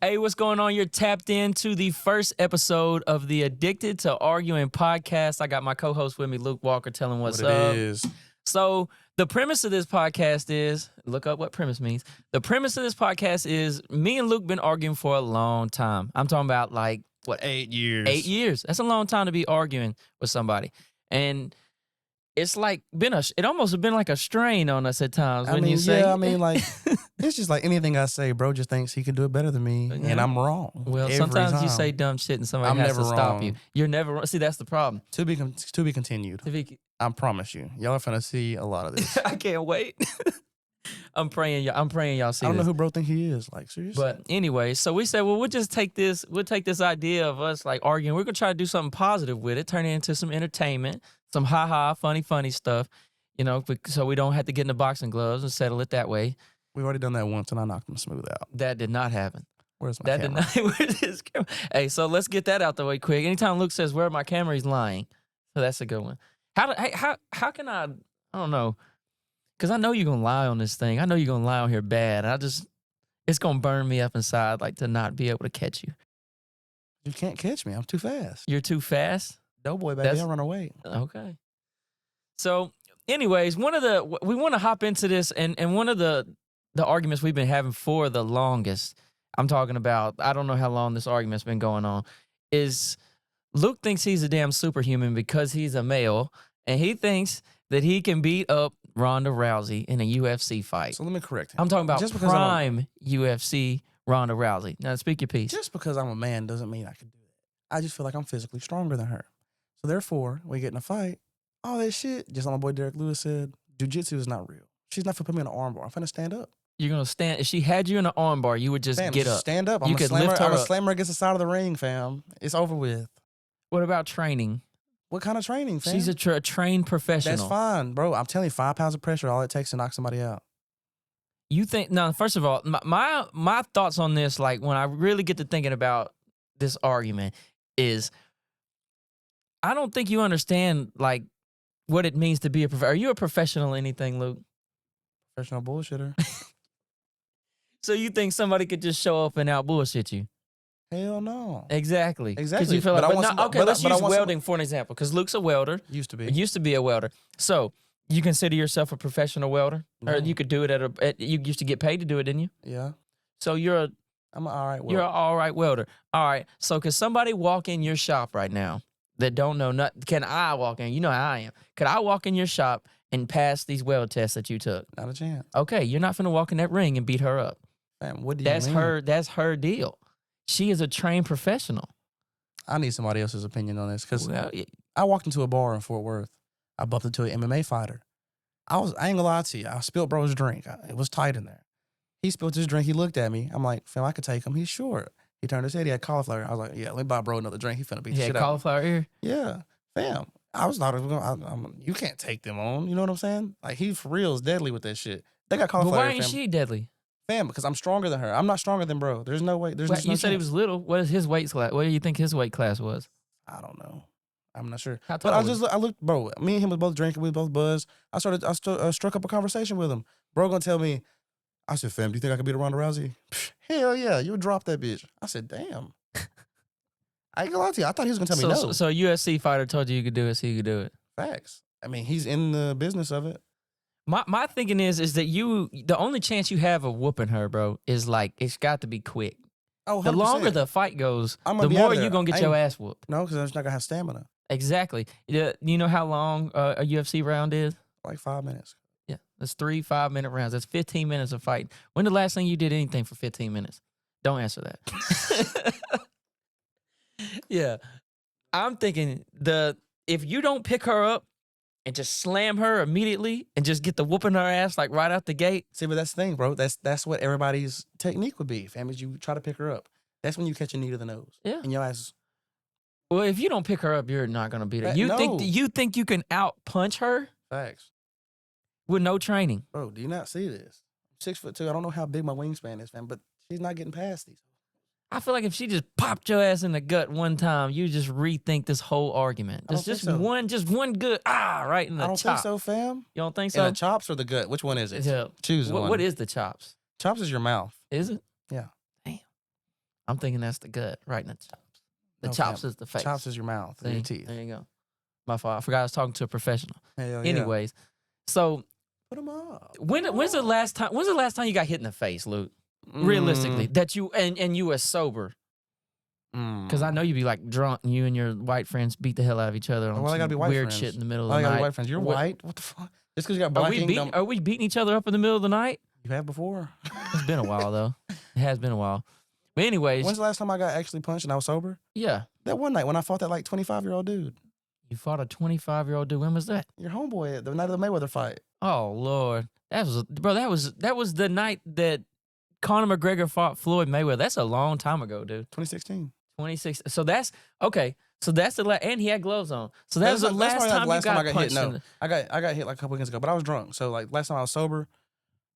Hey, what's going on? You're tapped into the first episode of the Addicted to Arguing podcast. I got my co-host with me, Luke Walker, telling what's what it up. is. So the premise of this podcast is, look up what premise means. The premise of this podcast is me and Luke been arguing for a long time. I'm talking about like, what? 8 years. 8 years. That's a long time to be arguing with somebody. And it's like it almost has been like a strain on us at times. You say, it's just like anything I say, bro just thinks he can do it better than me, and I'm wrong. Well, every sometimes time. you say dumb shit and somebody I'm has never to stop wrong. you. You're never wrong. See, that's the problem. To be continued. I promise you. Y'all are finna see a lot of this. I can't wait. I'm praying y'all see I don't know this. who bro think he is. Like, seriously. But anyway, so we said, well, we'll take this idea of us like arguing. We're gonna try to do something positive with it, turn it into some entertainment, some ha-ha, funny stuff, so we don't have to get in the boxing gloves and settle it that way. We've already done that once, and I knocked him smooth out. That did not happen. Where's my camera? Where's his camera? Hey, so let's get that out the way quick. Anytime Luke says, where my camera, he's lying. So that's a good one. How can I don't know, because I know you're going to lie on this thing. I know you're going to lie on here bad. It's going to burn me up inside, like, to not be able to catch you. You can't catch me. I'm too fast. You're too fast? Doughboy, baby. I run away. Okay. So, anyways, we want to hop into this, and one of the arguments we've been having for the longest, I'm talking about, I don't know how long this argument's been going on, is Luke thinks he's a damn superhuman because he's a male, and he thinks that he can beat up Ronda Rousey in a UFC fight. So let me correct him. I'm talking about Just prime UFC Ronda Rousey. Now, speak your piece. Just because I'm a man doesn't mean I can do that. I just feel like I'm physically stronger than her. So therefore, we get in a fight, all that shit, just like my boy Derek Lewis said, jiu-jitsu is not real. She's not finna put me in an armbar. I'm finna stand up. You're going to stand. If she had you in an armbar, you would just get up. Stand up. You could lift her I'm up. gonna slam her against the side of the ring, fam. It's over with. What about training? What kind of training, fam? She's a trained professional. That's fine, bro. I'm telling you, 5 pounds of pressure, all it takes to knock somebody out. You think, now, first of all, my thoughts on this, like when I really get to thinking about this argument, is I don't think you understand like what it means to be a professional. Are you a professional in anything, Luke? Professional bullshitter. So you think somebody could just show up and out bullshit you? Hell no. Exactly. Exactly. You feel like, let's use want welding for an example, because Luke's a welder. Used to be. Used to be a welder. So you consider yourself a professional welder? No. Or you could do it you used to get paid to do it, didn't you? Yeah. So I'm an all right welder. You're an all right welder. All right. So could somebody walk in your shop right now that don't know nothing? Can I walk in? You know how I am. Could I walk in your shop and pass these weld tests that you took? Not a chance. Okay, you're not finna walk in that ring and beat her up. Man, what do you mean? That's her deal. She is a trained professional. I need somebody else's opinion on this, because Well, I walked into a bar in Fort Worth. I bumped into an MMA fighter. I ain't gonna lie to you. I spilled bro's drink. It was tight in there. He spilled his drink. He looked at me. I'm like, fam, I could take him. He's short. He turned his head. He had cauliflower. I was like, yeah, let me buy bro another drink. He finna beat the shit out. Cauliflower ear? Yeah, fam. I was not you can't take them on. You know what I'm saying? Like, he for real is deadly with that shit. They got cauliflower. But why ain't she deadly? Fam, because I'm stronger than her. I'm not stronger than bro. There's no way. There's no You said he was little. What is his weight class? What do you think his weight class was? I don't know. I'm not sure. How tall But was I looked, bro. Me and him was both drinking. We both buzzed. I struck up a conversation with him. Bro gonna tell me, I said, fam, do you think I could beat Ronda Rousey? Hell yeah, you would drop that bitch. I said, damn. I ain't gonna lie to you. I thought he was gonna tell me no. So a UFC fighter told you could do it, so you could do it. Facts. I mean, he's in the business of it. My thinking is that the only chance you have of whooping her, bro, is like it's got to be quick. Oh, 100%. The longer the fight goes, the more more you're gonna get your ass whooped. No, because I'm just not gonna have stamina. Exactly. You know how long a UFC round is? Like 5 minutes. Yeah, that's 3 5-minute rounds. That's 15 minutes of fighting. When the last time you did anything for 15 minutes? Don't answer that. Yeah, I'm thinking if you don't pick her up and just slam her immediately and just get the whooping her ass like right out the gate. See, but that's the thing, bro. That's what everybody's technique would be, fam, is you try to pick her up. That's when you catch a knee to the nose. Yeah. And your ass. Well, if you don't pick her up, you're not gonna beat her. No. You think you can out punch her Facts. with no training? Bro, do you not see this? 6'2". I don't know how big my wingspan is, fam, but she's not getting past these. I feel like if she just popped your ass in the gut one time, you just rethink this whole argument. I don't Just think so. one good right in the I don't chop. think so, fam. You don't think In so? the chops or the gut? Which one is it? Yeah. Choose one. What is the chops? Chops is your mouth. Is it? Yeah. Damn. I'm thinking that's the gut, right in the chops. The No, chops fam. is the face. Chops is your mouth, and your See? teeth. There you go. My fault. I forgot I was talking to a professional. Hell yeah. Anyways, so Put them up. when's the last time you got hit in the face, Luke? Realistically, that you and you were sober. Because I know you be like drunk and you and your white friends beat the hell out of each other on Well, I gotta some be white weird friends. shit in the middle of I the gotta be night. white friends. You're white? What the fuck? Just because you got black ink, Are we beating each other up in the middle of the night? You have before? It's been a while though. It has been a while. But anyways, When's the last time I got actually punched and I was sober? yeah. That one night when I fought that like 25-year-old dude. You fought a 25-year-old dude. When was that? Your homeboy, the night of the Mayweather fight. Oh Lord, that was the night that Conor McGregor fought Floyd Mayweather. That's a long time ago, dude. 2016. 26. So that's okay. So that's the last, and he had gloves on. So that was the That's last probably time the you got I got hit. punched. No, I got hit like a couple weekends ago, but I was drunk. So like last time I was sober,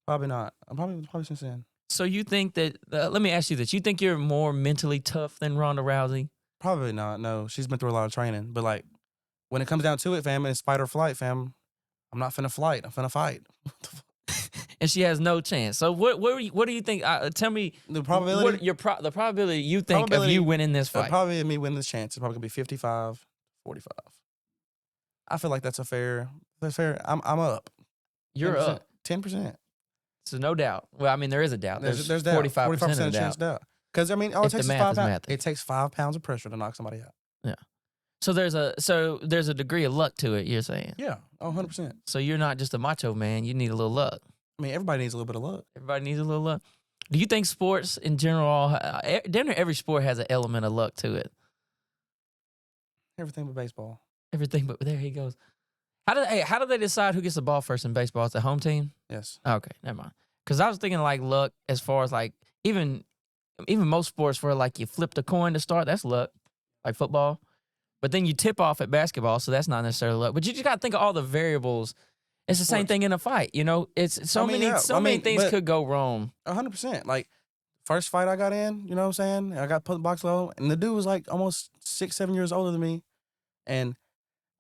probably not. I'm probably since then. So you think that? Let me ask you this: you think you're more mentally tough than Ronda Rousey? Probably not. No, she's been through a lot of training, but like when it comes down to it, fam, and it's fight or flight, fam. I'm not finna flight. I'm finna fight. And she has no chance. So what do you think? Tell me The probability. the probability you think of you winning this fight. Probably me winning this chance is probably gonna be 55, 45. I feel like that's fair. I'm up. You're 10%, up. 10%. So no doubt. Well, I mean, there is a doubt. There's doubt. 45% of chance doubt. Because I mean, all it If the takes is math 5 is pounds. math. It takes 5 pounds of pressure to knock somebody out. Yeah. So there's a degree of luck to it. You're saying. Yeah, 100%. So you're not just a macho man. You need a little luck. I mean, everybody needs a little bit of luck. Everybody needs a little luck. Do you think sports in general, damn near every sport has an element of luck to it? Everything but baseball. Everything, but there he goes. How do they decide who gets the ball first in baseball? It's the home team? Yes. Okay, never mind. Because I was thinking like luck as far as like even most sports where like you flip the coin to start, that's luck, like football. But then you tip off at basketball, so that's not necessarily luck. But you just got to think of all the variables. It's the same thing in a fight, you know. It's so many things could go wrong. 100%. Like first fight I got in, you know what I'm saying? I got put in box low, and the dude was like almost 6-7 years older than me, and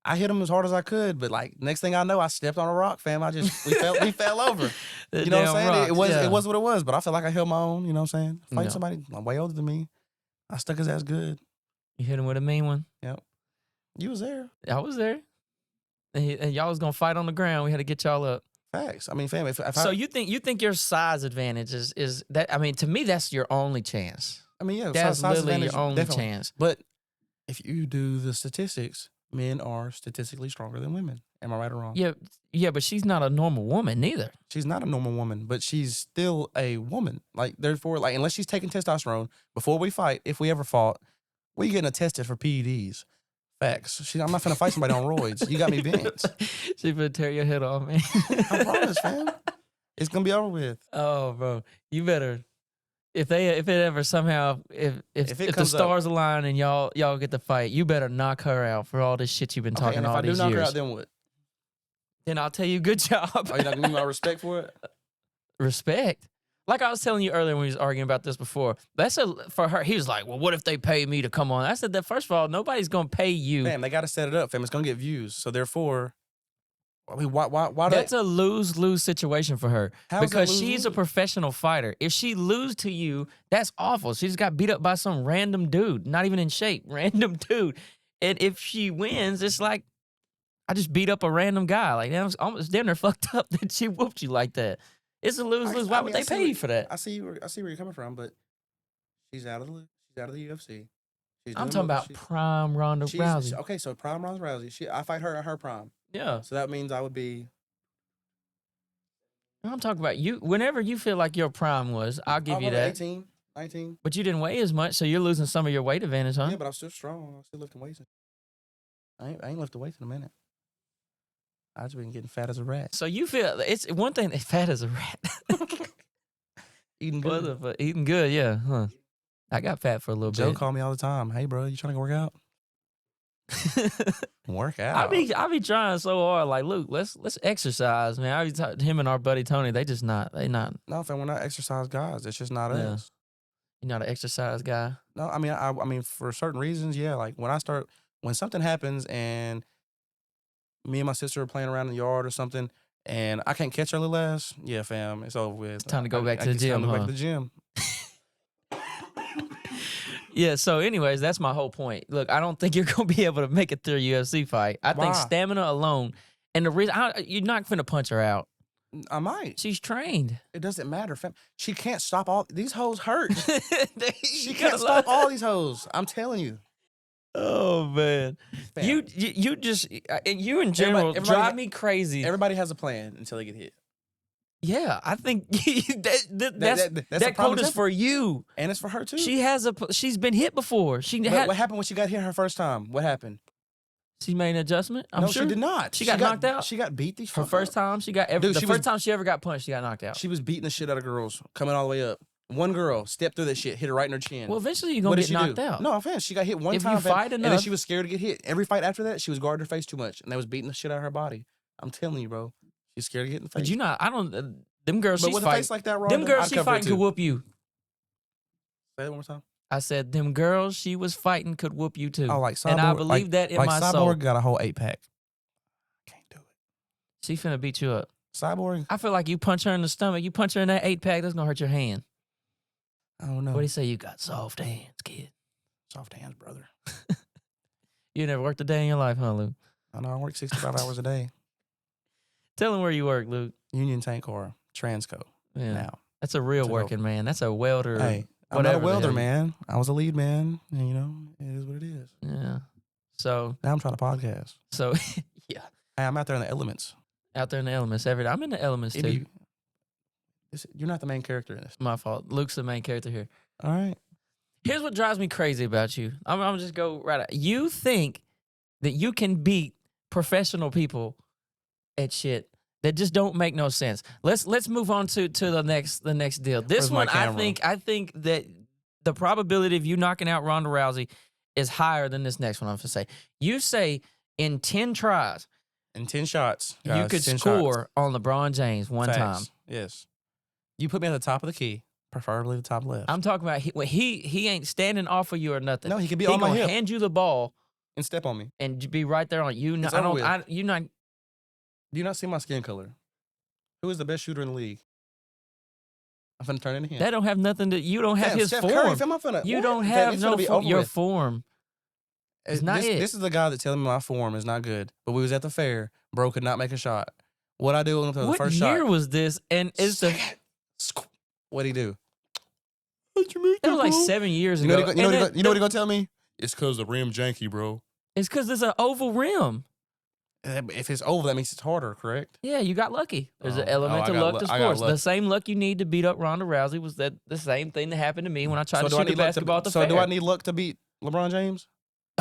I hit him as hard as I could. But like next thing I know, I stepped on a rock, fam. We fell over. You know what I'm saying? Rocks, it was what it was. But I feel like I held my own. You know what I'm saying? Fighting No. somebody way older than me, I stuck his ass good. You hit him with a mean one. Yep. You was there. I was there. And y'all was gonna fight on the ground. We had to get y'all up. Facts. I mean, fam. If So you think your size advantage is that? I mean, to me, that's your only chance. I mean, yeah, That's size literally advantage, your only definitely. chance. But if you do the statistics, men are statistically stronger than women. Am I right or wrong? Yeah, but she's not a normal woman neither. She's not a normal woman, but she's still a woman. Like, therefore, like, unless she's taking testosterone before we fight, if we ever fought, we getting tested for PEDs. Facts. I'm not finna fight somebody on roids. You got me bent. She finna tear your head off, man. I promise, fam. It's gonna be over with. Oh, bro, you better. If it ever somehow if the stars align and y'all get the fight, you better knock her out for all this shit you've been talking all these years. If I do knock her out, then what? Then I'll tell you, good job. Are you not gonna give me my respect for it? Respect. Like I was telling you earlier when we was arguing about this before, for her. He was like, "Well, what if they pay me to come on?" I said that first of all, nobody's gonna pay you. Fam, they got to set it up, fam. It's gonna get views, so therefore, I mean, why? That's a lose-lose situation for her because she's a professional fighter. If she lose to you, that's awful. She just got beat up by some random dude, not even in shape, random dude. And if she wins, it's like I just beat up a random guy. Like that was almost damn near fucked up that she whooped you like that. It's a lose-lose. Why would they pay you for that? I see where you're coming from, but she's out of the UFC. I'm talking about prime Ronda Rousey. Okay, so prime Ronda Rousey. I fight her at her prime. Yeah. So that means I would be. I'm talking about you. Whenever you feel like your prime was, I'll give you that. 18, 19. But you didn't weigh as much, so you're losing some of your weight advantage, huh? Yeah, but I'm still strong. I'm still lifting weights. I ain't lifted weights in a minute. I just been getting fat as a rat. So you feel it's one thing fat as a rat. Eating good. Eating good, yeah. Huh. I got fat for a little bit. Joe called me all the time. Hey, bro, you trying to go work out? Work out. I be trying so hard. Like, Luke, let's exercise, man. I be him and our buddy Tony. They not. No, fam, we're not exercise guys. It's just not us. You're not an exercise guy. No, I mean, for certain reasons, yeah. Like when something happens and me and my sister are playing around in the yard or something, and I can't catch her little ass, yeah, fam, it's over with. It's time to go back to the gym. Time to go back to the gym. Yeah, so anyways, that's my whole point. Look, I don't think you're going to be able to make it through a UFC fight. I think Why? stamina alone, and the reason, you're not going to punch her out. I might. She's trained. It doesn't matter, fam. She can't stop all these hoes hurt. She You can't gotta stop love- all these hoes. I'm telling you. Oh, man. Fam. You just, and you in general Everybody- drive me crazy. Everybody has a plan until they get hit. Yeah, I think that's That's a that prime quote is example. for you. And it's for her too. She's been hit before. What happened when she got hit her first time? What happened? She made an adjustment. I'm no, sure she did not. She got knocked out. She got beat the Her fuck first up. time she got Dude, the first time she ever got punched, she got knocked out. She was beating the shit out of girls coming all the way up. One girl stepped through that shit, hit her right in her chin. Well, eventually you're What gonna did get she knocked do? out. No, I'm saying she got hit one If time, you fam, fight and then enough- she was scared to get hit. Every fight after that, she was guarding her face too much, and they was beating the shit out of her body. I'm telling you, bro. She's scared to get in the face. But you not. I don't. Them girls But she's with a fighting. face like that, Ron, Them girls I'd she cover it fighting too. could whoop you. Say that one more time. I said them girls she was fighting could whoop you too. Oh, like Cyborg, and I believe that in like my Cyborg soul. got a whole 8-pack. Can't do it. She finna beat you up. Cyborg, I feel like you punch her in the stomach. You punch her in that 8-pack. That's gonna hurt your hand. I don't know. What do you say? You got soft hands, kid. Soft hands, brother. You never worked a day in your life, huh, Luke? I know I work 65 hours a day. Tell him where you work, Luke. Union Tank Car, Transco. Yeah, Now, that's a real So- working man. That's a welder. hey, I'm not a whatever the welder, hell you- man. I was a lead man, and you know it is what it is. Yeah. So Now I'm trying to podcast. yeah, Hey, I'm out there in the elements. out there in the elements every day. I'm in the elements If too. you're not the main character in this. My fault. Luke's the main character here. All right. Here's what drives me crazy about you. I'm just go right out. You think that you can beat professional people at shit that just don't make no sense. Let's move on to the next deal. This Where's my one camera? I think that the probability of you knocking out Ronda Rousey is higher than this next one. I'm gonna say. You say in 10 tries In 10 shots, you guys, could 10 score shots. on LeBron James one Facts. time. Yes. You put me at the top of the key, preferably the top left. I'm talking about he ain't standing off of you or nothing. No, he could be he on my gonna hip hand you the ball and step on me. and be right there on you. It's I over don't. with. You not. Do you not see my skin color? Who is the best shooter in the league? I'm finna turn into him. That don't have nothing to. You don't have Fam, his Steph form. Curry, fam, I'm finna, You what? don't Fam, have it's no finna be form. over Your with. form is not it. This is the guy that telling me my form is not good. But we was at the fair. Bro could not make a shot. What I do after the What first year shot? was this? And is the What'd he do? that was like 7 years You know ago. what he gonna tell me? It's because the rim janky, bro. It's because there's an oval rim. If it's over, that means it's harder, correct? Yeah, you got lucky. There's an Oh, element I to got luck lu- to I got sports. luck. The same luck you need to beat up Ronda Rousey was that the same thing that happened to me when I tried to do I shoot a need luck basketball at the So fair. do I need luck to beat LeBron James?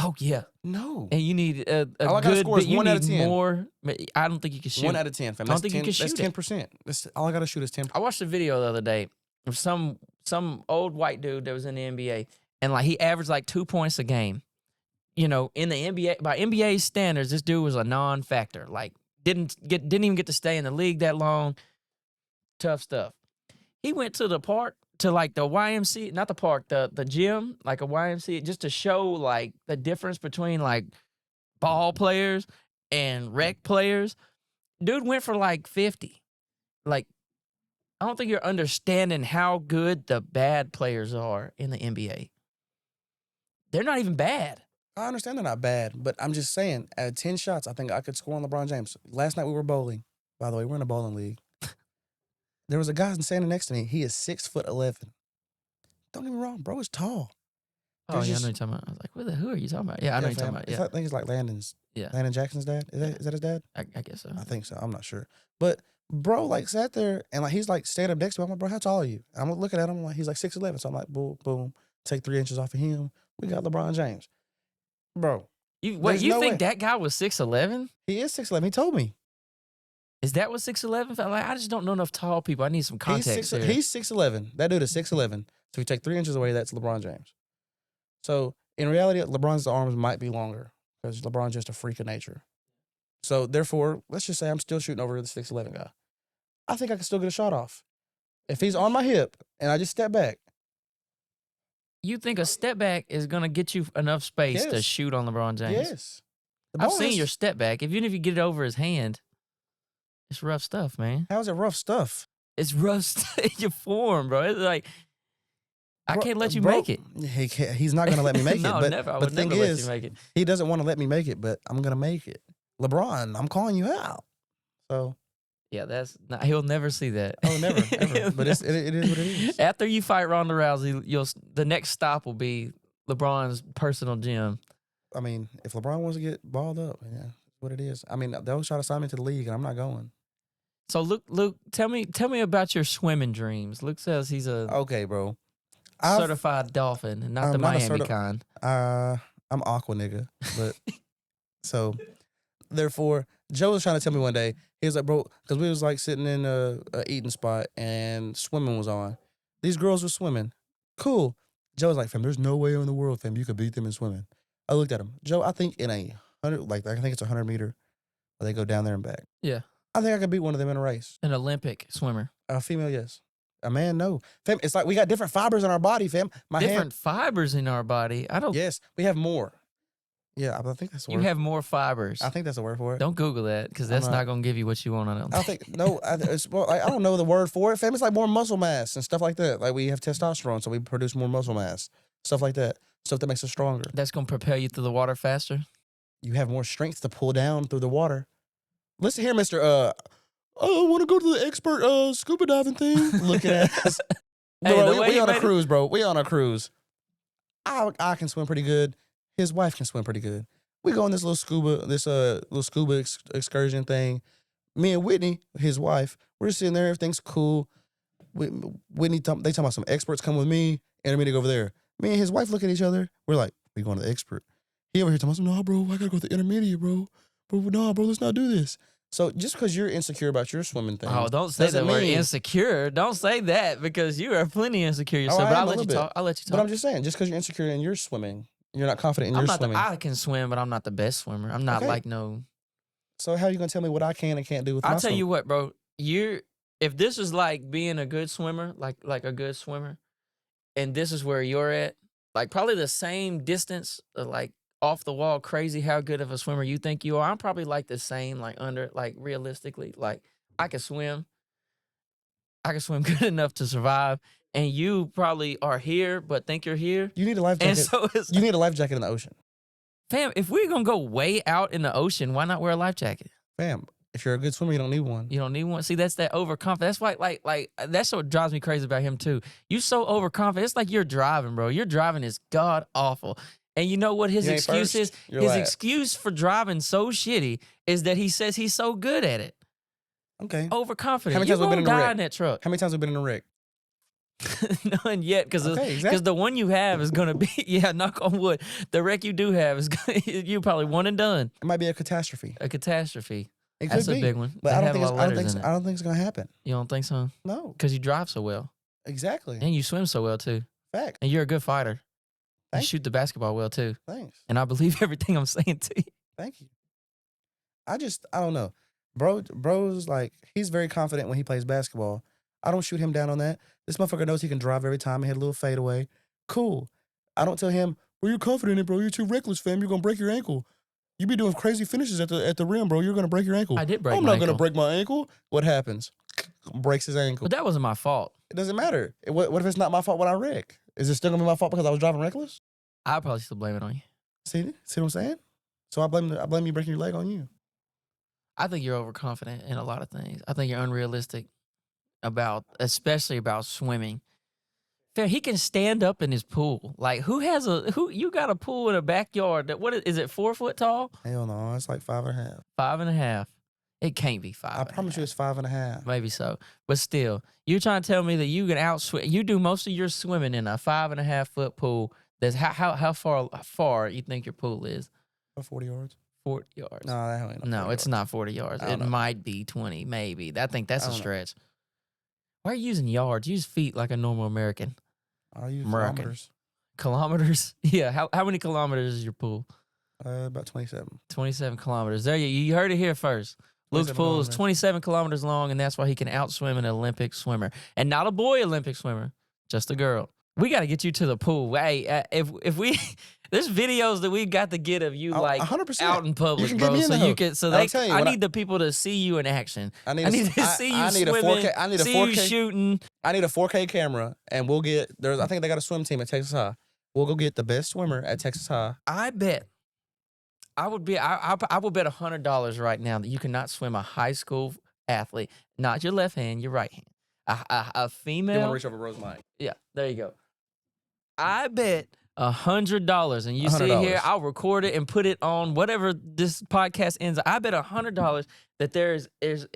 Oh yeah, No. and you need a All I gotta good. score is You 1 out of need 10. more. I don't think you can shoot. 1 out of 10, fam. I don't That's think you 10, can that's shoot it. 10%. That's all I gotta shoot is 10%. I watched a video the other day of some old white dude that was in the NBA, and like he averaged like 2 points a game. You know, in the NBA by NBA standards, this dude was a non-factor. Like didn't even get to stay in the league that long. Tough stuff. He went to the park to like the YMCA, not the park, the gym, like a YMCA, just to show like the difference between like ball players and rec players. Dude went for like 50. Like, I don't think you're understanding how good the bad players are in the NBA. They're not even bad. I understand they're not bad, but I'm just saying, at 10 shots, I think I could score on LeBron James. Last night we were bowling. By the way, we're in a bowling league. There was a guy standing next to me. He is 6'11". Don't get me wrong, bro is tall. Oh, There's yeah, I just- know you're talking about. I was like, who are you talking about? Yeah, I know you're talking fam. about. It's Yeah, like- I think it's like Landon yeah, Jackson's dad. Is that his dad? I guess so. I think so. I'm not sure. But bro, like sat there and like he's like standing up next to me. I'm like, bro, how tall are you? And I'm looking at him like he's like 6'11". So I'm like, boom, boom. Take 3 inches off of him. We got LeBron James. Bro, Wait, there's you no think way. that guy was 6'11"? he is 6'11". He told me. Is that what 6'11"? Like, I just don't know enough tall people. I need some context here. He's 6'11". That dude is 6'11". So we take 3 inches away, that's LeBron James. So in reality, LeBron's arms might be longer because LeBron's just a freak of nature. So therefore, let's just say I'm still shooting over the 6'11" guy. I think I can still get a shot off. If he's on my hip and I just step back, You think a step back is going to get you enough space to Yes. shoot on LeBron James? yes. The I've ball seen has- your step back. Even if you get it over his hand, it's rough stuff, man. How's it rough stuff? It's rough stuff. Your form, bro. It's like, I can't let you bro, make it. He's not gonna let me make No, it. But never. I the would thing never let is, you make it. he doesn't want to let me make it, but I'm gonna make it. LeBron, I'm calling you out. So Yeah, that's not, he'll never see that. oh, never, ever. But it is what it is. After you fight Ronda Rousey, the next stop will be LeBron's personal gym. I mean, if LeBron wants to get balled up, yeah, that's what it is. I mean, they'll try to sign me to the league, and I'm not going. So Luke, tell me about your swimming dreams. Luke says he's a Okay, bro. certified dolphin, and not the not Miami kind. I'm aqua nigga, but so therefore, Joe was trying to tell me one day. He was like, bro, because we was like sitting in a eating spot and swimming was on. These girls were swimming. Cool. Joe was like, fam, there's no way in the world, fam, you could beat them in swimming. I looked at him. Joe, I think in a 100, like I think it's 100 meter, where they go down there and back. Yeah. I think I could beat one of them in a race. An Olympic swimmer. A female, yes. A man, no. Fam, it's like we got different fibers in our body, fam. Different fibers in our body. I don't. Yes, we have more. Yeah, I think that's the word. You have more fibers. I think that's the word for it. Don't Google that because that's not going to give you what you want. I don't think. I don't know the word for it. Fam, it's like more muscle mass and stuff like that. Like we have testosterone, so we produce more muscle mass. Stuff like that. Stuff that makes us stronger. That's going to propel you through the water faster? You have more strength to pull down through the water. Listen here, Mr. I want to go to the expert scuba diving thing. Looking at us. Bro, we on a cruise, bro. We on a cruise. I can swim pretty good. His wife can swim pretty good. We go on this little scuba excursion thing. Me and Whitney, his wife, we're sitting there. Everything's cool. Whitney, they talking about some experts come with me. Intermediate over there. Me and his wife look at each other. We're like, we going to the expert. He over here talking about, no, bro, I gotta go to the intermediate, bro. Bro, no, bro, let's not do this. So just because you're insecure about your swimming thing. Oh, don't say that we're insecure. Don't say that because you are plenty insecure yourself. But I'll let you talk. But I'm just saying, just because you're insecure in your swimming, you're not confident in your swimming. I can swim, but I'm not the best swimmer. I'm not like no. So how are you gonna tell me what I can and can't do with my I'll tell you what, bro. If this is like being a good swimmer, like a good swimmer, and this is where you're at, like probably the same distance, like off the wall, crazy how good of a swimmer you think you are. I'm probably like the same, like realistically, like I can swim good enough to survive, and you probably are here, but think you're here. You need a life jacket. And so you need a life jacket in the ocean. Fam, if we're gonna go way out in the ocean, why not wear a life jacket? Fam, if you're a good swimmer, you don't need one. You don't need one. See, that's that overconfidence. That's why, like that's what drives me crazy about him too. You so overconfident. It's like you're driving, bro. Your driving is god awful. And you know what his excuse is? His excuse for driving so shitty is that he says he's so good at it. Okay. Overconfident. How many times have we been in a wreck? In that truck? How many times have we been in a wreck? None yet, because the one you have is gonna be knock on wood. The wreck you do have is you probably one and done. It might be a catastrophe. A catastrophe. It That's could a be. big one. But I don't think it's gonna happen. You don't think so? No. Because you drive so well. Exactly. And you swim so well too. Fact. And you're a good fighter. You shoot the basketball well too. Thanks. And I believe everything I'm saying to you. Thank you. I don't know. Bro's like, he's very confident when he plays basketball. I don't shoot him down on that. This motherfucker knows he can drive every time and hit a little fadeaway. Cool. I don't tell him, well, you're confident in it, bro. You're too reckless, fam. You're gonna break your ankle. You be doing crazy finishes at the rim, bro. You're gonna break your ankle. I did break my ankle. I'm not gonna ankle. break my ankle. What happens? Breaks his ankle. But that wasn't my fault. It doesn't matter. What if it's not my fault when I wreck? Is it still gonna be my fault because I was driving reckless? I'll probably still blame it on you. See what I'm saying? So I blame you breaking your leg on you. I think you're overconfident in a lot of things. I think you're unrealistic especially about swimming. Fair, he can stand up in his pool. Like you got a pool in a backyard that is it 4 foot tall? Hell no, it's like 5.5. 5.5. It can't be 5. I promise you it's 5.5. Maybe so. But still, you're trying to tell me that you can outswim. You do most of your swimming in a 5.5 foot pool. That's how far you think your pool is? 40 yards. 40 yards. No, that ain't no, it's not 40 yards. It might be 20, maybe. I think that's a stretch. Why are you using yards? Use feet like a normal American. I'll use kilometers. Kilometers? Yeah. How many kilometers is your pool? About 27. 27 kilometers. There you heard it here first. Luke's pool is 27 kilometers long, and that's why he can outswim an Olympic swimmer. And not a boy Olympic swimmer, just a girl. We got to get you to the pool. Hey, if we there's videos that we got to get of you like 100%. out in You public, can get bro. me in So the you hook. can. So I'll they. tell you, I when need the people to see you in action. I need to see you I need swimming. a 4K. I need a see 4K. you shooting. I need a 4K camera, and we'll get I think they got a swim team at Texas High. We'll go get the best swimmer at Texas High. I bet. I would bet $100 right now that you cannot swim a high school athlete, not your left hand, your right hand. A female. You want to reach over Rose mic? Yeah, there you go. I bet $100, and you see it here. I'll record it and put it on whatever this podcast ends. I bet $100 that there's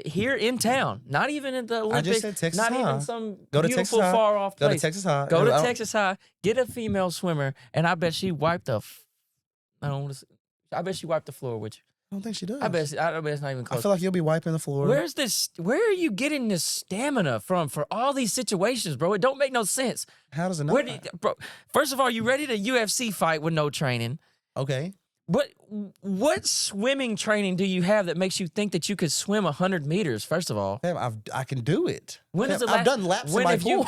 here in town, not even at the Olympics, I just said Texas not High. even some Go to beautiful Texas High. far off place. Go to Texas High. Go to Texas High. Get a female swimmer, and I bet she wiped the. I bet she wiped the floor with you. I don't think she does. I bet it's not even close. I feel like you'll be wiping the floor. Where's this? Where are you getting this stamina from for all these situations, bro? It don't make no sense. How does it not? Bro, first of all, you ready to UFC fight with no training? Okay. But what swimming training do you have that makes you think that you could swim 100 meters? First of all, Fam, I can do it. When Fam, is the last? I've done laps in my pool.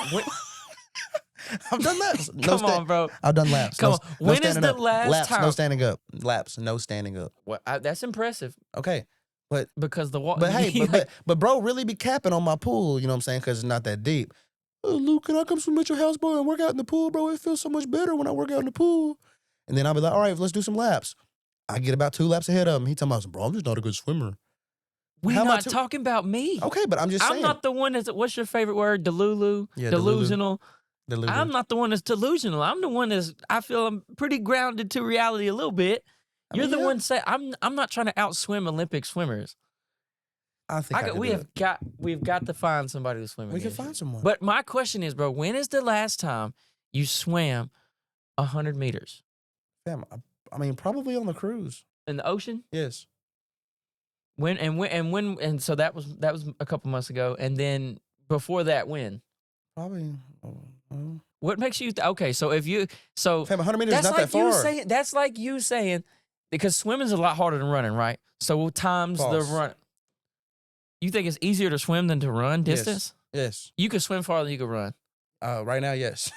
I've done laps. Come on, bro. I've done laps. Come on. When is the last laps, time? No standing up. Laps, no standing up. Well, that's impressive. Okay. But because the water. But hey, but bro really be capping on my pool, you know what I'm saying? Because it's not that deep. Luke, can I come swim at your house, bro, and work out in the pool, bro? It feels so much better when I work out in the pool. And then I'll be like, all right, let's do some laps. I get about 2 laps ahead of him. He talking about, bro, I'm just not a good swimmer. We're not talking about me. Okay, but I'm just saying. I'm not the one that's, what's your favorite word? Delulu? Yeah, delusional? Delusional. I'm not the one that's delusional. I'm the one that's, I feel I'm pretty grounded to reality a little bit. You're the one say I'm not trying to outswim Olympic swimmers. I think we've got to find somebody to swim. We can find someone. But my question is, bro, when is the last time you swam 100 meters? Fam, I mean, probably on the cruise. In the ocean? Yes. And so that was a couple months ago, and then before that, when? Probably. What makes you okay? So if you Fam, 100 meters is not that far. That's like you saying, because swimming's a lot harder than running, right? So times the run. You think it's easier to swim than to run distance? Yes. You could swim farther than you could run. Right now, yes.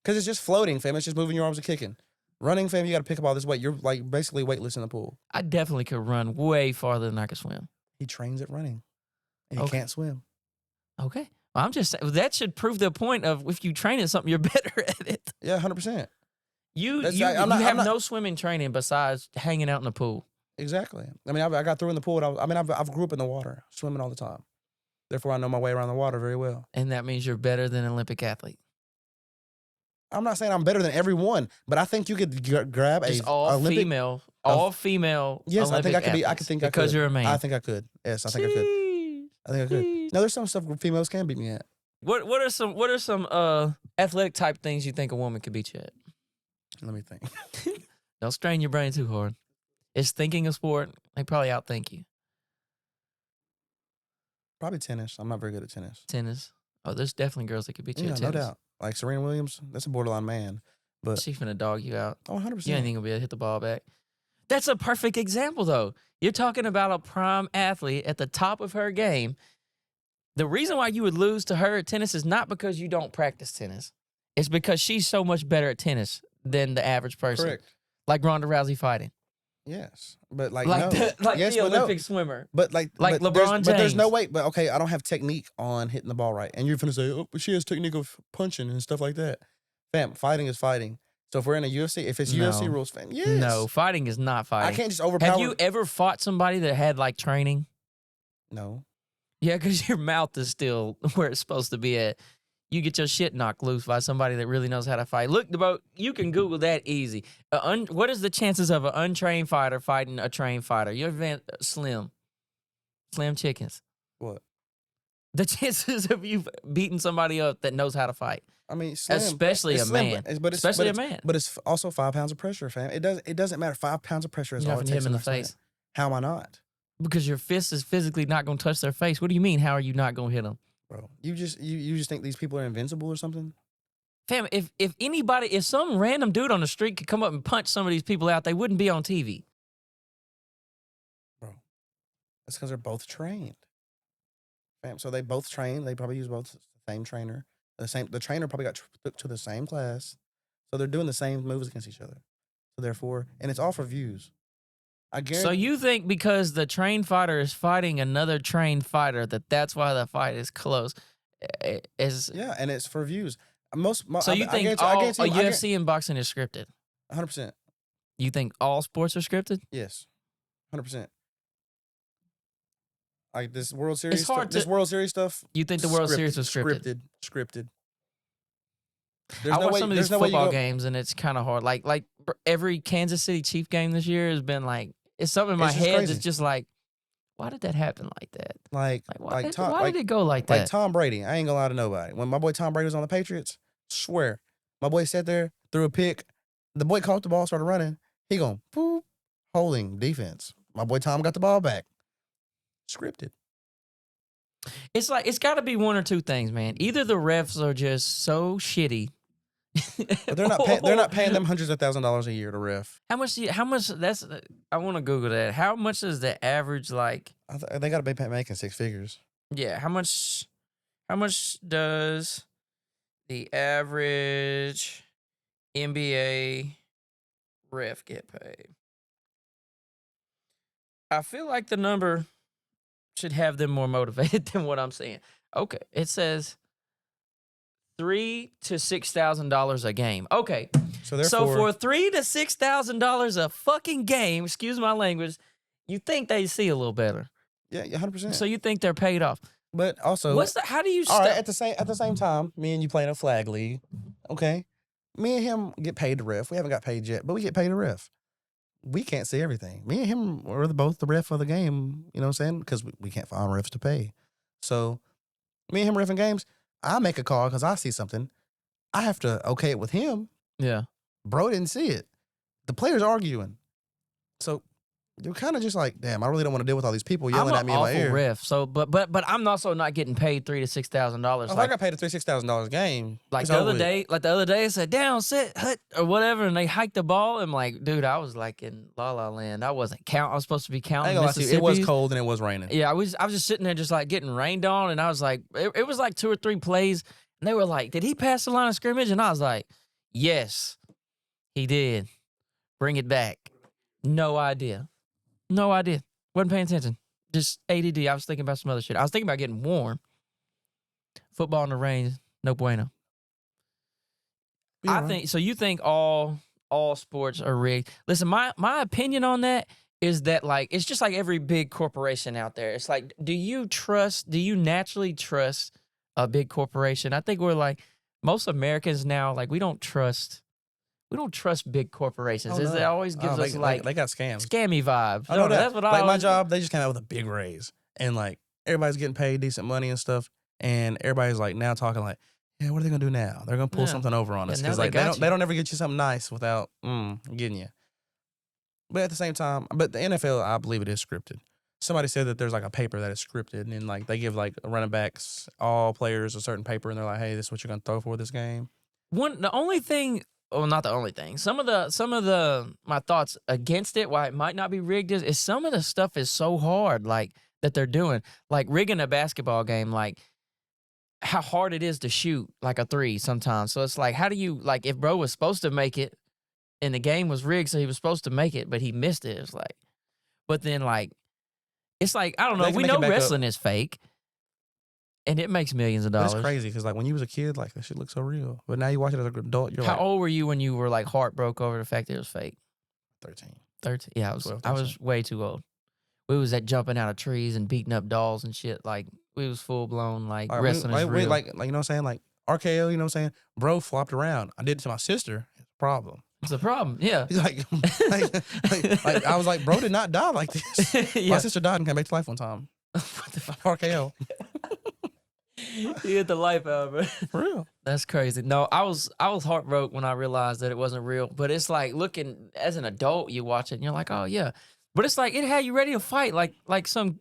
Because it's just floating, fam. It's just moving your arms and kicking. Running, fam, you got to pick up all this weight. You're like basically weightless in the pool. I definitely could run way farther than I could swim. He trains at running, and he can't swim. Okay. Well, I'm just saying, that should prove the point of if you train at something, you're better at it. Yeah, 100%. You have no swimming training besides hanging out in the pool. Exactly. I mean, I got through in the pool. I've grew up in the water, swimming all the time. Therefore, I know my way around the water very well. And that means you're better than an Olympic athlete. I'm not saying I'm better than everyone, but I think you could grab all Olympic, female. Yes, Olympic I think I could be. athletes, I could because you're a man. I think I could. Yes, I think I could. I think I could. No, there's some stuff females can beat me at. What are some athletic type things you think a woman could beat you at? Let me think. Don't strain your brain too hard. Is thinking a sport? They probably outthink you. Probably tennis. I'm not very good at tennis. Tennis. Oh, there's definitely girls that could beat you at no tennis. doubt. Like Serena Williams, that's a borderline man. But She finna dog you out. Oh, 100%. You ain't even gonna be able to hit the ball back. That's a perfect example, though. You're talking about a prime athlete at the top of her game. The reason why you would lose to her at tennis is not because you don't practice tennis. It's because she's so much better at tennis than the average person. Correct. Like Ronda Rousey fighting. Yes, but like no. Yes, the but Olympic no. swimmer. But LeBron James. But there's no way. But okay, I don't have technique on hitting the ball right. And you're finna say, oh, but she has technique of punching and stuff like that. Fam, fighting is fighting. So if we're in a UFC, if it's UFC rules, fam, yes. No, fighting is not fighting. I can't just overpower. Have you ever fought somebody that had like training? No. Yeah, because your mouth is still where it's supposed to be at. You get your shit knocked loose by somebody that really knows how to fight. Look, you can Google that easy. What is the chances of an untrained fighter fighting a trained fighter? You're slim. Slim chickens. What? The chances of you beating somebody up that knows how to fight. I mean, slim, especially a man. Especially a man. But it's also 5 pounds of pressure, fam. It doesn't matter. 5 pounds of pressure is all it takes. You're not him in the face. How am I not? Because your fist is physically not going to touch their face. What do you mean? How are you not going to hit them? Bro, you just think these people are invincible or something? Fam, if some random dude on the street could come up and punch some of these people out, they wouldn't be on TV. Bro, that's because they're both trained. Fam, so they both train. They probably use both the same trainer. The trainer probably got took to the same class, so they're doing the same moves against each other. So therefore, and it's all for views. I So guarantee. you think because the trained fighter is fighting another trained fighter that's why the fight is close? Is Yeah, and it's for views. so you think I guarantee all you, UFC and boxing is scripted? 100%. You think all sports are scripted? Yes, 100%. Like this World Series, hard this to- World Series stuff. You think the World Series was scripted? Scripted. I watch some of these football go. games and it's kind of hard. Like every Kansas City Chief game this year has been like it's something in my It's just head crazy. that's just like, why did that happen like that? Why Did it go like that? Like Tom Brady. I ain't gonna lie to nobody. When my boy Tom Brady was on the Patriots, swear, my boy sat there, threw a pick. The boy caught the ball, started running. He going, boop, holding defense. My boy Tom got the ball back. Scripted. It's like it's got to be one or two things, man. Either the refs are just so shitty. But they're not paying them hundreds of $1,000s a year to ref. How much? That's. I want to Google that. How much is the average? Like, They got to be making six figures. yeah. How much? How much does the average NBA ref get paid? I feel like the number should have them more motivated than what I'm saying. Okay, it says $3,000 to $6,000 a game. Okay, So for $3,000 to $6,000 a fucking game, excuse my language, you think they see a little better? yeah, 100%. So you think they're paid off? But also, How do you? all right, at the same time, me and you playing a flag league, okay? Me and him get paid to ref. We haven't got paid yet, but we get paid to ref. We can't see everything. Me and him were both the ref of the game, you know what I'm saying? Because we can't find refs to pay. So me and him reffing games, I make a call because I see something. I have to okay it with him. Yeah. Bro didn't see it. The player's arguing. So you're kind of just like, damn, I really don't want to deal with all these people yelling at me in my ear. Ref. So, but I'm also not getting paid $3,000 to $6,000. If I got paid a $6,000 a game, Like the other day, I said down, sit, hut, or whatever, and they hiked the ball. And like, dude, I was like in La La Land. I wasn't counting. I was supposed to be I counting. ain't gonna lie to you, it was cold and it was raining. Yeah, I was just sitting there, just like getting rained on, and I was like, it was like 2 or 3 plays, and they were like, did he pass the line of scrimmage? And I was like, yes, he did. Bring it back. No idea. No idea. Wasn't paying attention. Just ADD. I was thinking about some other shit. I was thinking about getting warm. Football in the rain, no bueno. Yeah, I think so. You think all sports are rigged? Listen, my opinion on that is that like it's just like every big corporation out there. It's like, do you naturally trust a big corporation? I think we're like most Americans now. Like we don't trust big corporations. Oh, no. It always gives us like they got scams. scammy vibes. I know that. That's what I like my always- job, they just came out with a big raise, and like everybody's getting paid decent money and stuff, and everybody's like now talking like, yeah, what are they gonna do now? They're gonna pull Yeah. something over on us Yeah, now because they like got you. they don't ever get you something nice without getting you. But at the same time, but the NFL, I believe it is scripted. Somebody said that there's like a paper that is scripted, and then like they give like running backs, all players a certain paper, and they're like, hey, this is what you're gonna throw for this game. The only thing, well, not the only thing. Some of the my thoughts against it, why it might not be rigged, is some of the stuff is so hard, like that they're doing, like rigging a basketball game, like how hard it is to shoot like a 3 sometimes. So it's like, how do you like if bro was supposed to make it, and the game was rigged, so he was supposed to make it, but he missed it. It's like, but then like, it's like I don't know. They can We make it know back up. wrestling is fake, and it makes millions of But dollars. it's crazy because like when you was a kid, like that shit looks so real. But now you watch it as an adult, you're How like old were you when you were like heartbroken over the fact that it was fake? 13. 13. Yeah, 12, I was way too old. We was at jumping out of trees and beating up dolls and shit. Like we was full blown like All right, wrestling is real. like you know what I'm saying? Like RKO, you know what I'm saying? Bro flopped around. I did it to my sister. It's a problem. It's a problem. Yeah. He's like, like I was like, bro did not die like this. My Yeah. sister died and came back to life one time. What the fuck? RKO. He hit the life out, bro. For real. That's crazy. No, I was heartbroken when I realized that it wasn't real. But it's like looking as an adult, you watch it and you're like, oh yeah. But it's like it had you ready to fight, like some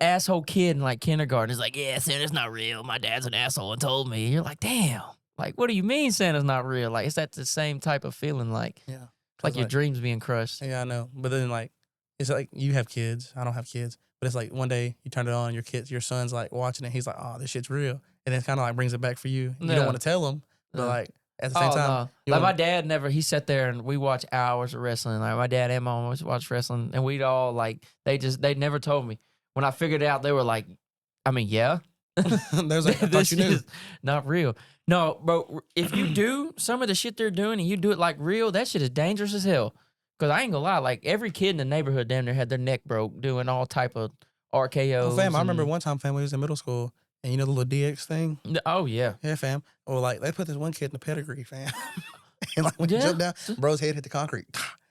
asshole kid in like kindergarten is like, yeah, Santa's not real. My dad's an asshole and told me. And you're like, damn. Like, what do you mean Santa's not real? Like, it's that the same type of feeling, like Yeah. like your dreams being crushed. Yeah, I know. But then like it's like you have kids. I don't have kids. But it's like one day you turn it on, your son's like watching it. He's like, oh, this shit's real. and then kind of like brings it back for you. You Yeah. don't want to tell them, but Yeah. like at the same time, No. you Like wanna- my dad never. He sat there and we watched hours of wrestling. Like my dad and mom always watched wrestling, and we'd all like they never told me. When I figured it out, they were like, I mean, yeah. there's like I thought This you knew. is not real. No, bro. If you do some of the shit they're doing and you do it like real, that shit is dangerous as hell. Cause I ain't gonna lie, like every kid in the neighborhood damn near had their neck broke doing all type of RKOs. Oh, fam, I remember and- one time, fam, we was in middle school, and you know the little DX thing. Oh yeah. Yeah, fam. Or like they put this one kid in the pedigree, fam, and like when he Yeah. jumped down, bro's head hit the concrete,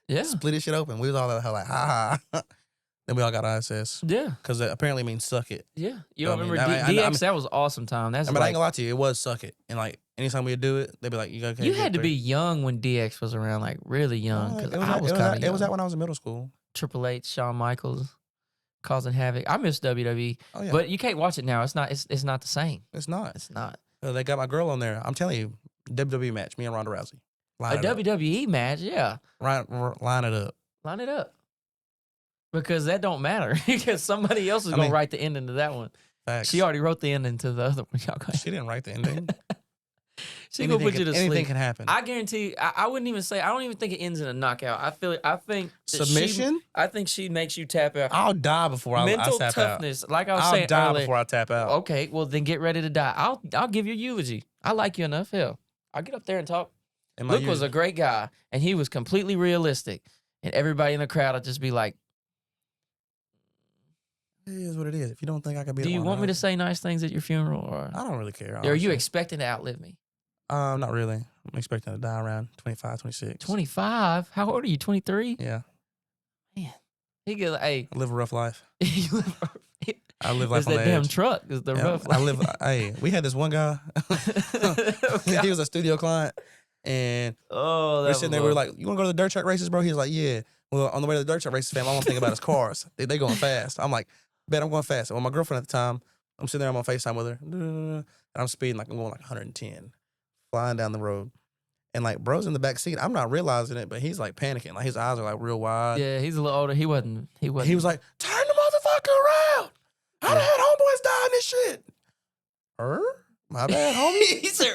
Yeah. split his shit open. We was all like, ha ha. Then we all got ISS Yeah. because it apparently means suck it. Yeah. You I mean, remember I DX? mean- That was awesome time. That's I mean, I like ain't gonna lie to you, it was suck it, and like anytime we would do it, they'd be like, "You okay?" you get had to be three. young when DX was around, like really young. Because I was kind of young. It was that when I was in middle school. Triple H, Shawn Michaels, causing havoc. I miss WWE, Oh yeah, but you can't watch it now. It's not. It's not the same. it's not. It's not They got my girl on there. I'm telling you, WWE match, me and Ronda Rousey. Line a it up. WWE match. Yeah, Line it up. line it up because that don't matter because somebody else is I gonna mean- write the ending to that one. Facts. She already wrote the ending to the other one. Y'all go. She didn't write the ending. She gonna put you to Anything sleep. can happen. I guarantee. I wouldn't even say. I don't even think it ends in a knockout. I think that Submission? I think she makes you tap out. I'll die before I Mental tap toughness, like I was out. saying I'll die earlier. before I tap out. Okay, well then get ready to die. I'll give you a eulogy. I like you enough. Hell, I'll get up there and talk. Am I Luke was a great guy, and he was completely realistic. And everybody in the crowd would just be like, It is what it is. If you don't think I can be, "Do you want me to say nice things at your funeral, or I don't really care. are you honestly. expecting to outlive me?" Not really. I'm expecting to die around 25, 26. 25? How old are you? 23? Yeah, He goes, "Hey, I live a rough life. you live I live life it's on that the damn edge. truck. It's the Yeah, rough I life." live. Hey, we had this one guy. He was a studio client, and Oh, we're sitting there. We were like, "You want to go to the dirt track races, bro?" He was like, "Yeah." Well, on the way to the dirt track races, fam, I want to think about his cars. They going fast. I'm like, "Bet I'm going fast." Well, my girlfriend at the time, I'm sitting there. I'm on FaceTime with her, and I'm speeding like I'm going like 110, flying down the road, and like bro's in the back seat. I'm not realizing it, but he's like panicking. Like his eyes are like real wide. yeah, he's a little older. He wasn't. He was like, "Turn the motherfucker around! How the hell homeboys dying this shit?" My bad, homie. he said,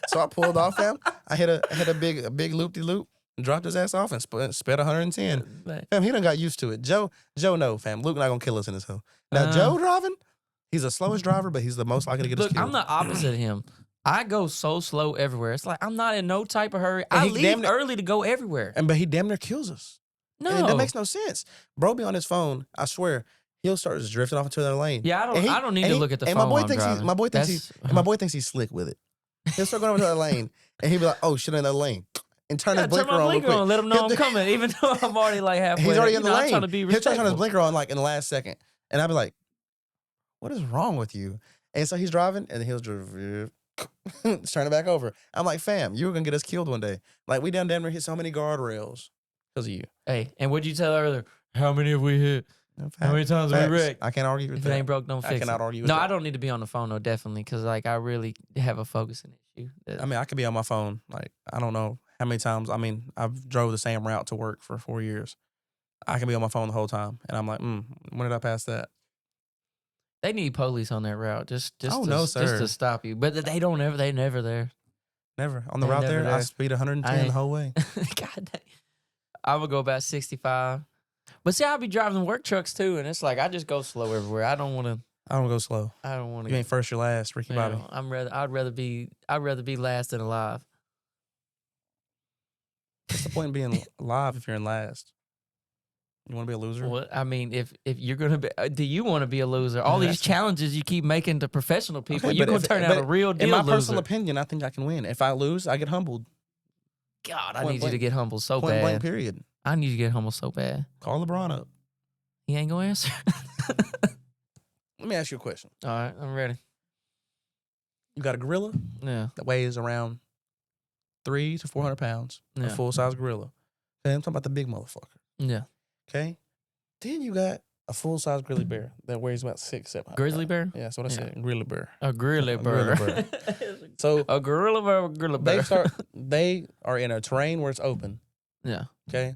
So I pulled off, fam. I hit a big loop de loop, dropped his ass off, and sped 110. Fam, he done got used to it. Joe, no, fam. Luke not gonna kill us in this hole. Now Joe driving, he's the slowest driver, but he's the most likely to get us Look, killed. I'm the opposite of him. I go so slow everywhere. It's like I'm not in no type of hurry. I he leave damn near- early to go everywhere. But he damn near kills us. No, And that makes no sense. Bro be on his phone, I swear. He'll start just drifting off into another lane. yeah, And I don't need and to he- look at the and phone. my boy while I'm thinks driving. my boy thinks That's- and my boy thinks he's slick with it. He'll start going over to that lane, and he'll be like, "Oh shit, in that lane," and turn Yeah, his blinker turn my on. real blinker quick. on. Let him know I'm coming, even though I'm already like halfway. He's already there. in the You know, I'm lane. trying to be He'll try to turn his respectful. blinker on like in the last second, and I'll be like, "What is wrong with you?" And so he's driving, and he'll turn it back over. I'm like, "Fam, you were gonna get us killed one day." Like we damn near hit so many guardrails because of you. Hey, and what'd you tell earlier? How many have we hit? How many times have we Facts. wrecked? I can't argue with If it that. ain't broke, don't I fix cannot it. argue with No, that. I don't need to be on the phone though, definitely, because like I really have a focusing issue. I mean, I could be on my phone. Like, I don't know how many times. I mean, I've drove the same route to work for 4 years. I can be on my phone the whole time. And I'm like, when did I pass that? They need police on that route, just Oh, to, no, just sir. to stop you. But they don't ever. They never there. Never. On the They're route never there, I there. speed 110 I the whole way. God dang. I would go about 65. But see, I'll be driving work trucks too, and it's like I just go slow everywhere. I don't want to. I don't go slow. I don't want You ain't first, you're last, Ricky Bobby. I'd rather be last than alive. What's the point in being alive if you're in last? You want to be a loser? What I mean, if you're gonna be, do you want to be a loser? All these That's- challenges you keep making to professional people, Okay, you're but gonna if- turn out but a real deal In my loser. personal opinion, I think I can win. If I lose, I get humbled. God, I Point need you to blank. get humble so Point blank, bad. period. I need you to get humble so bad. Call LeBron up. He ain't gonna answer. Let me ask you a question. All right, I'm ready. You got a gorilla Yeah, that weighs around 300 to 400 pounds. Yeah. A full-size gorilla. Okay, I'm talking about the big motherfucker. yeah. Okay? Then you got a full-size grizzly bear that weighs about 600-700 Grizzly pounds. bear, Yeah, that's what I Yeah. said. Grizzly bear. a grizzly A bear. grizzly So A gorilla bear, a gorilla bear. they are in a terrain where it's open. Yeah, Okay?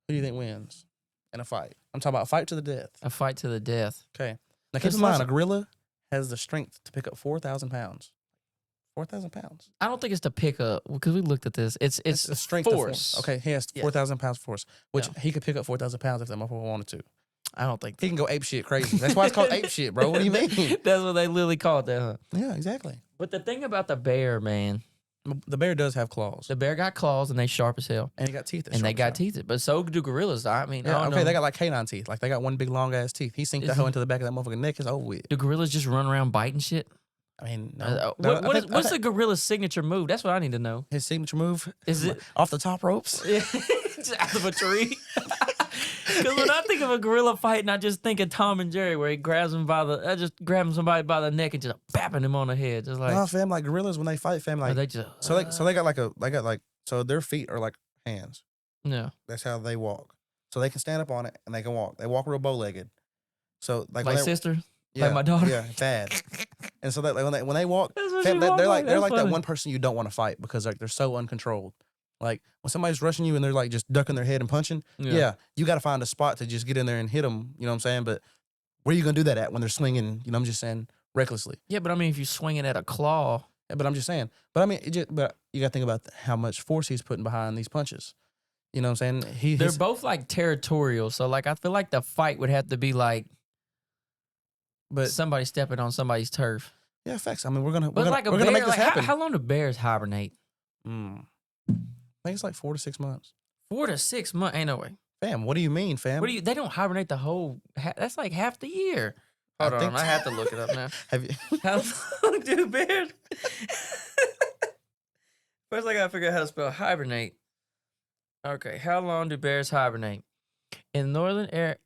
Who do you think wins in a fight? I'm talking about a fight to the death. a fight to the death. Okay. Now keep There's in mind, lots a gorilla has the strength to pick up 4,000 pounds. 4,000 pounds. I don't think it's the pickup because we looked at this. It's the strength force. Okay, he has 4,000 pounds force, which he could pick up 4,000 pounds if that motherfucker wanted to. I don't think he can go ape shit crazy. That's why it's called ape shit, bro. What do you mean? That's what they literally call it, that, huh? Yeah, exactly. But the thing about the bear, man, the bear does have claws. the bear got claws and they sharp as hell, And he got teeth. and they got teeth. But so do gorillas. I mean, Yeah, I don't okay, know. they got like canine teeth. Like they got one big long ass teeth. He sinked that hoe into the back of that motherfucking neck. It's over with. Do gorillas just run around biting shit? I mean, no. What's the gorilla's signature move? That's what I need to know. His signature move? Is it off the top ropes? Yeah, just out of a tree. Because when I think of a gorilla fighting, I just think of Tom and Jerry, where he grabs him just grabbing somebody by the neck and just bapping him on the head, just like. No, fam, like gorillas when they fight, fam, like they just. so they got so their feet are like hands. Yeah. That's how they walk. So they can stand up on it and they can walk. They walk real bow legged. So like sister. Yeah, like my daughter. Yeah, bad. And so that like, when they walk, they're like that one person you don't want to fight because like they're so uncontrolled. Like when somebody's rushing you and they're like just ducking their head and punching, yeah you got to find a spot to just get in there and hit them. You know what I'm saying? But where are you gonna do that at when they're swinging? You know, I'm just saying recklessly. Yeah, but I mean, if you're swinging at a claw. Yeah, but I'm just saying. But I mean, but you got to think about how much force he's putting behind these punches. You know what I'm saying? They're both like territorial, so like I feel like the fight would have to be like. But somebody stepping on somebody's turf. Yeah, facts. I mean, we're gonna make this happen. How long do bears hibernate? I think it's like 4 to 6 months. 4 to 6 months? Ain't no way. Fam, what do you mean, fam? They don't hibernate the whole. That's like half the year. Hold on, I have to look it up now. Have you? How long do bears? First, I gotta figure out how to spell hibernate. Okay, how long do bears hibernate? In northern area.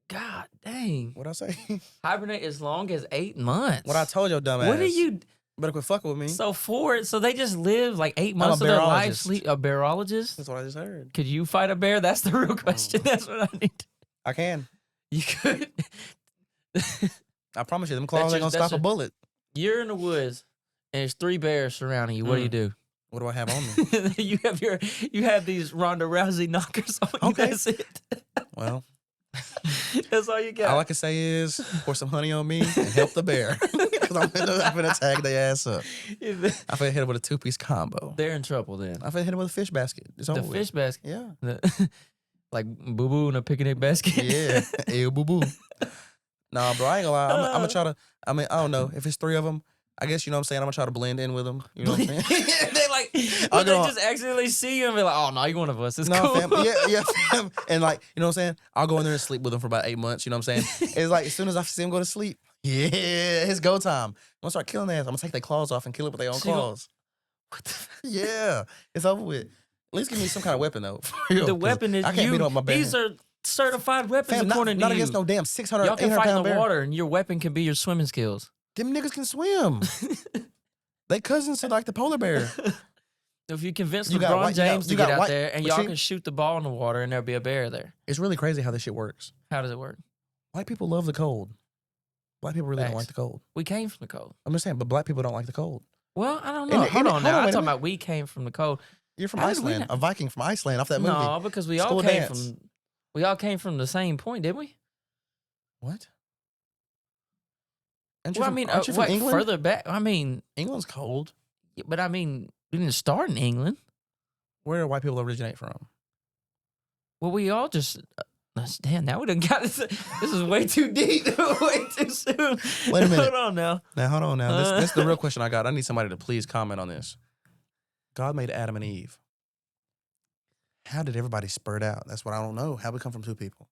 God dang. What'd I say? Hibernate as long as 8 months. What I told your dumb ass. What are you? Better quit fucking with me. So they just live like 8 months of their life sleep. A bearologist? That's what I just heard. Could you fight a bear? That's the real question. That's what I need. I can. You could. I promise you, them claws ain't gonna stop a bullet. You're in the woods and there's 3 bears surrounding you. What do you do? What do I have on me? you have these Ronda Rousey knockers on you. Okay. That's it. Well. That's all you got. All I can say is pour some honey on me and help the bear. Because I'm finna tag their ass up. I'm finna hit it with a 2-piece combo. They're in trouble then. I'm finna hit it with a fish basket. It's over. The fish basket? Yeah. Like Boo Boo in a picnic basket? Yeah. Ew, Boo Boo. Nah, bro, I ain't gonna lie. I'm gonna try to, I mean, I don't know. If it's 3 of them, I guess, you know what I'm saying? I'm gonna try to blend in with them. You know what I'm saying? They like, they just accidentally see you and be like, oh, no, you're one of us. It's cool. Fam. Yeah, fam. And like, you know what I'm saying? I'll go in there and sleep with them for about 8 months. You know what I'm saying? It's like, as soon as I see them go to sleep, yeah, it's go time. I'm gonna start killing their ass. I'm gonna take their claws off and kill it with their own claws. What the fuck? Yeah, it's over with. At least give me some kind of weapon, though. The weapon is I can't beat up my bear. These are certified weapons according to you. Not against no damn 600, Y'all can fight in the bear. water and your weapon can be your swimming skills. Them niggas can swim. They cousins to like the polar bear. If you convince LeBron James to get out there and y'all can shoot the ball in the water and there'll be a bear there. It's really crazy how this shit works. How does it work? White people love the cold. Black people really don't like the cold. We came from the cold. I'm just saying, but black people don't like the cold. Well, I don't know. Hold on now. I'm talking about we came from the cold. You're from Iceland. A Viking from Iceland off that movie. No, because we all came from the same point, didn't we? What? Well, I mean, further back, I mean... England's cold. But I mean, we didn't start in England. Where do white people originate from? Well, we all just... damn, now we done got this. This is way too deep. Way too soon. Wait a minute. Hold on now. Hold on now. This is the real question I got. I need somebody to please comment on this. God made Adam and Eve. How did everybody spurt out? That's what I don't know. How we come from 2 people?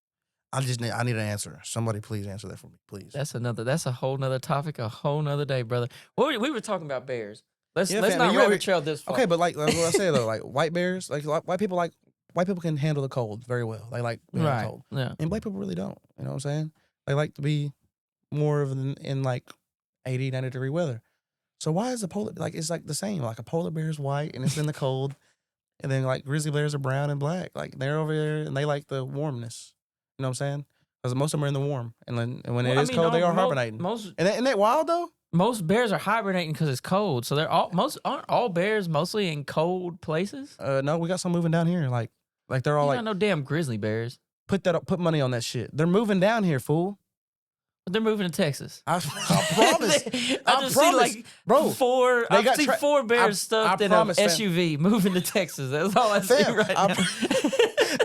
I need an answer. Somebody please answer that for me, please. That's a whole nother topic, a whole nother day, brother. We were talking about bears. Let's not rabbit trail this far. Okay, but like what I say though, like white bears, like white people can handle the cold very well. They like being cold. Yeah. And black people really don't. You know what I'm saying? They like to be more of in like 80, 90 degree weather. So why is it's like the same. Like a polar bear is white and it's in the cold. And then like grizzly bears are brown and black. Like they're over there and they like the warmness. You know what I'm saying? Because most of them are in the warm. And when it is cold, they are hibernating. Isn't that wild though? Most bears are hibernating because it's cold. So aren't all bears mostly in cold places? No, we got some moving down here. Like they're all no damn grizzly bears. Put money on that shit. They're moving down here, fool. They're moving to Texas. I promise. I just see like bro. I've seen 4 bears stuffed in an SUV moving to Texas. That's all I see right now.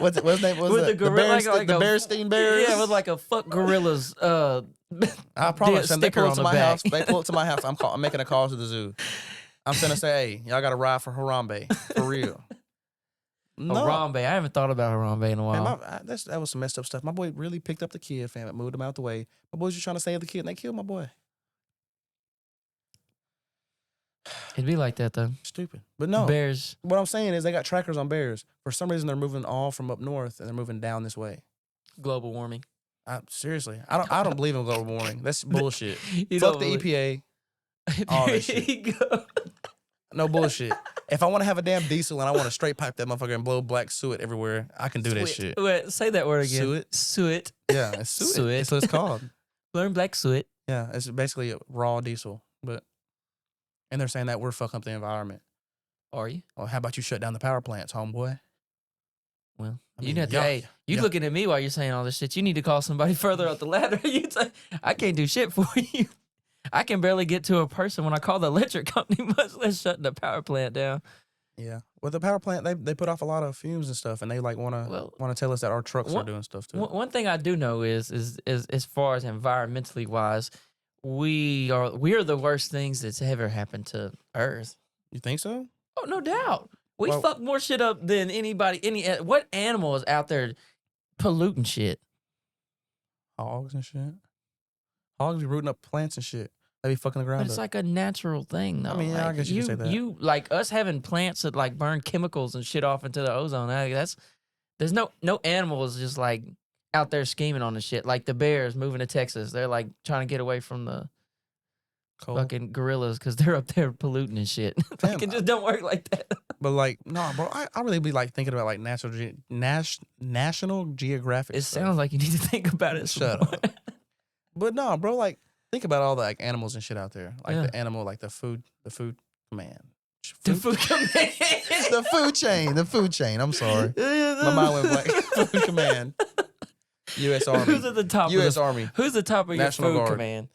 What's his name? With the gorilla, the Bearstein Bears? Yeah, with like a fuck gorillas. I promise. They Sticker pull on up to the my back. house. They pull up to my house. I'm making a call to the zoo. I'm finna say, hey, y'all got to ride for Harambe for real. No. Harambe. I haven't thought about Harambe in a while. Man, that was some messed up stuff. My boy really picked up the kid, fam, and moved him out the way. My boys just trying to save the kid, and they killed my boy. It'd be like that though. Stupid. But no. Bears. What I'm saying is they got trackers on bears. For some reason, they're moving all from up north, and they're moving down this way. Global warming. Seriously, I don't believe in global warming. That's bullshit. You Fuck don't the EPA. All that shit. There you go. No bullshit. If I want to have a damn diesel and I want to straight pipe that motherfucker and blow black suet everywhere, I can do that shit. Wait, say that word again. Suet. Suet. Yeah, it's suet. Suet. That's what it's called. Learn black suet. Yeah, it's basically a raw diesel. And they're saying that we're fucking up the environment. Are you? Well, how about you shut down the power plants, homeboy? Well, I mean, you have to. Hey, you looking at me while you're saying all this shit. You need to call somebody further up the ladder. I can't do shit for you. I can barely get to a person when I call the electric company, much less shutting the power plant down. Yeah. Well, the power plant, they put off a lot of fumes and stuff, and they like want to tell us that our trucks are doing stuff too. One thing I do know is as far as environmentally wise, we are the worst things that's ever happened to Earth. You think so? Oh, no doubt. We fuck more shit up than anybody. What animal is out there polluting shit? Hogs and shit. Hogs be rooting up plants and shit. They be fucking the ground But it's up. like a natural thing, though. I mean, yeah, I guess you can say that. You like us having plants that like burn chemicals and shit off into the ozone. There's no animals just like out there scheming on the shit. Like the bears moving to Texas, they're like trying to get away from the fucking gorillas because they're up there polluting and shit. Like, it just don't work like that. But like, no, bro, I really be like thinking about like National Geographic. It stuff. sounds like you need to think about it. Shut up. But no, bro, like think about all the like animals and shit out there. Like Yeah. the animal, like the food command. The food command. The food chain. I'm sorry. My mind went blank. Food command. U.S. Army. Who's at the top? U.S. Army. Who's the top of National your food Guard. command?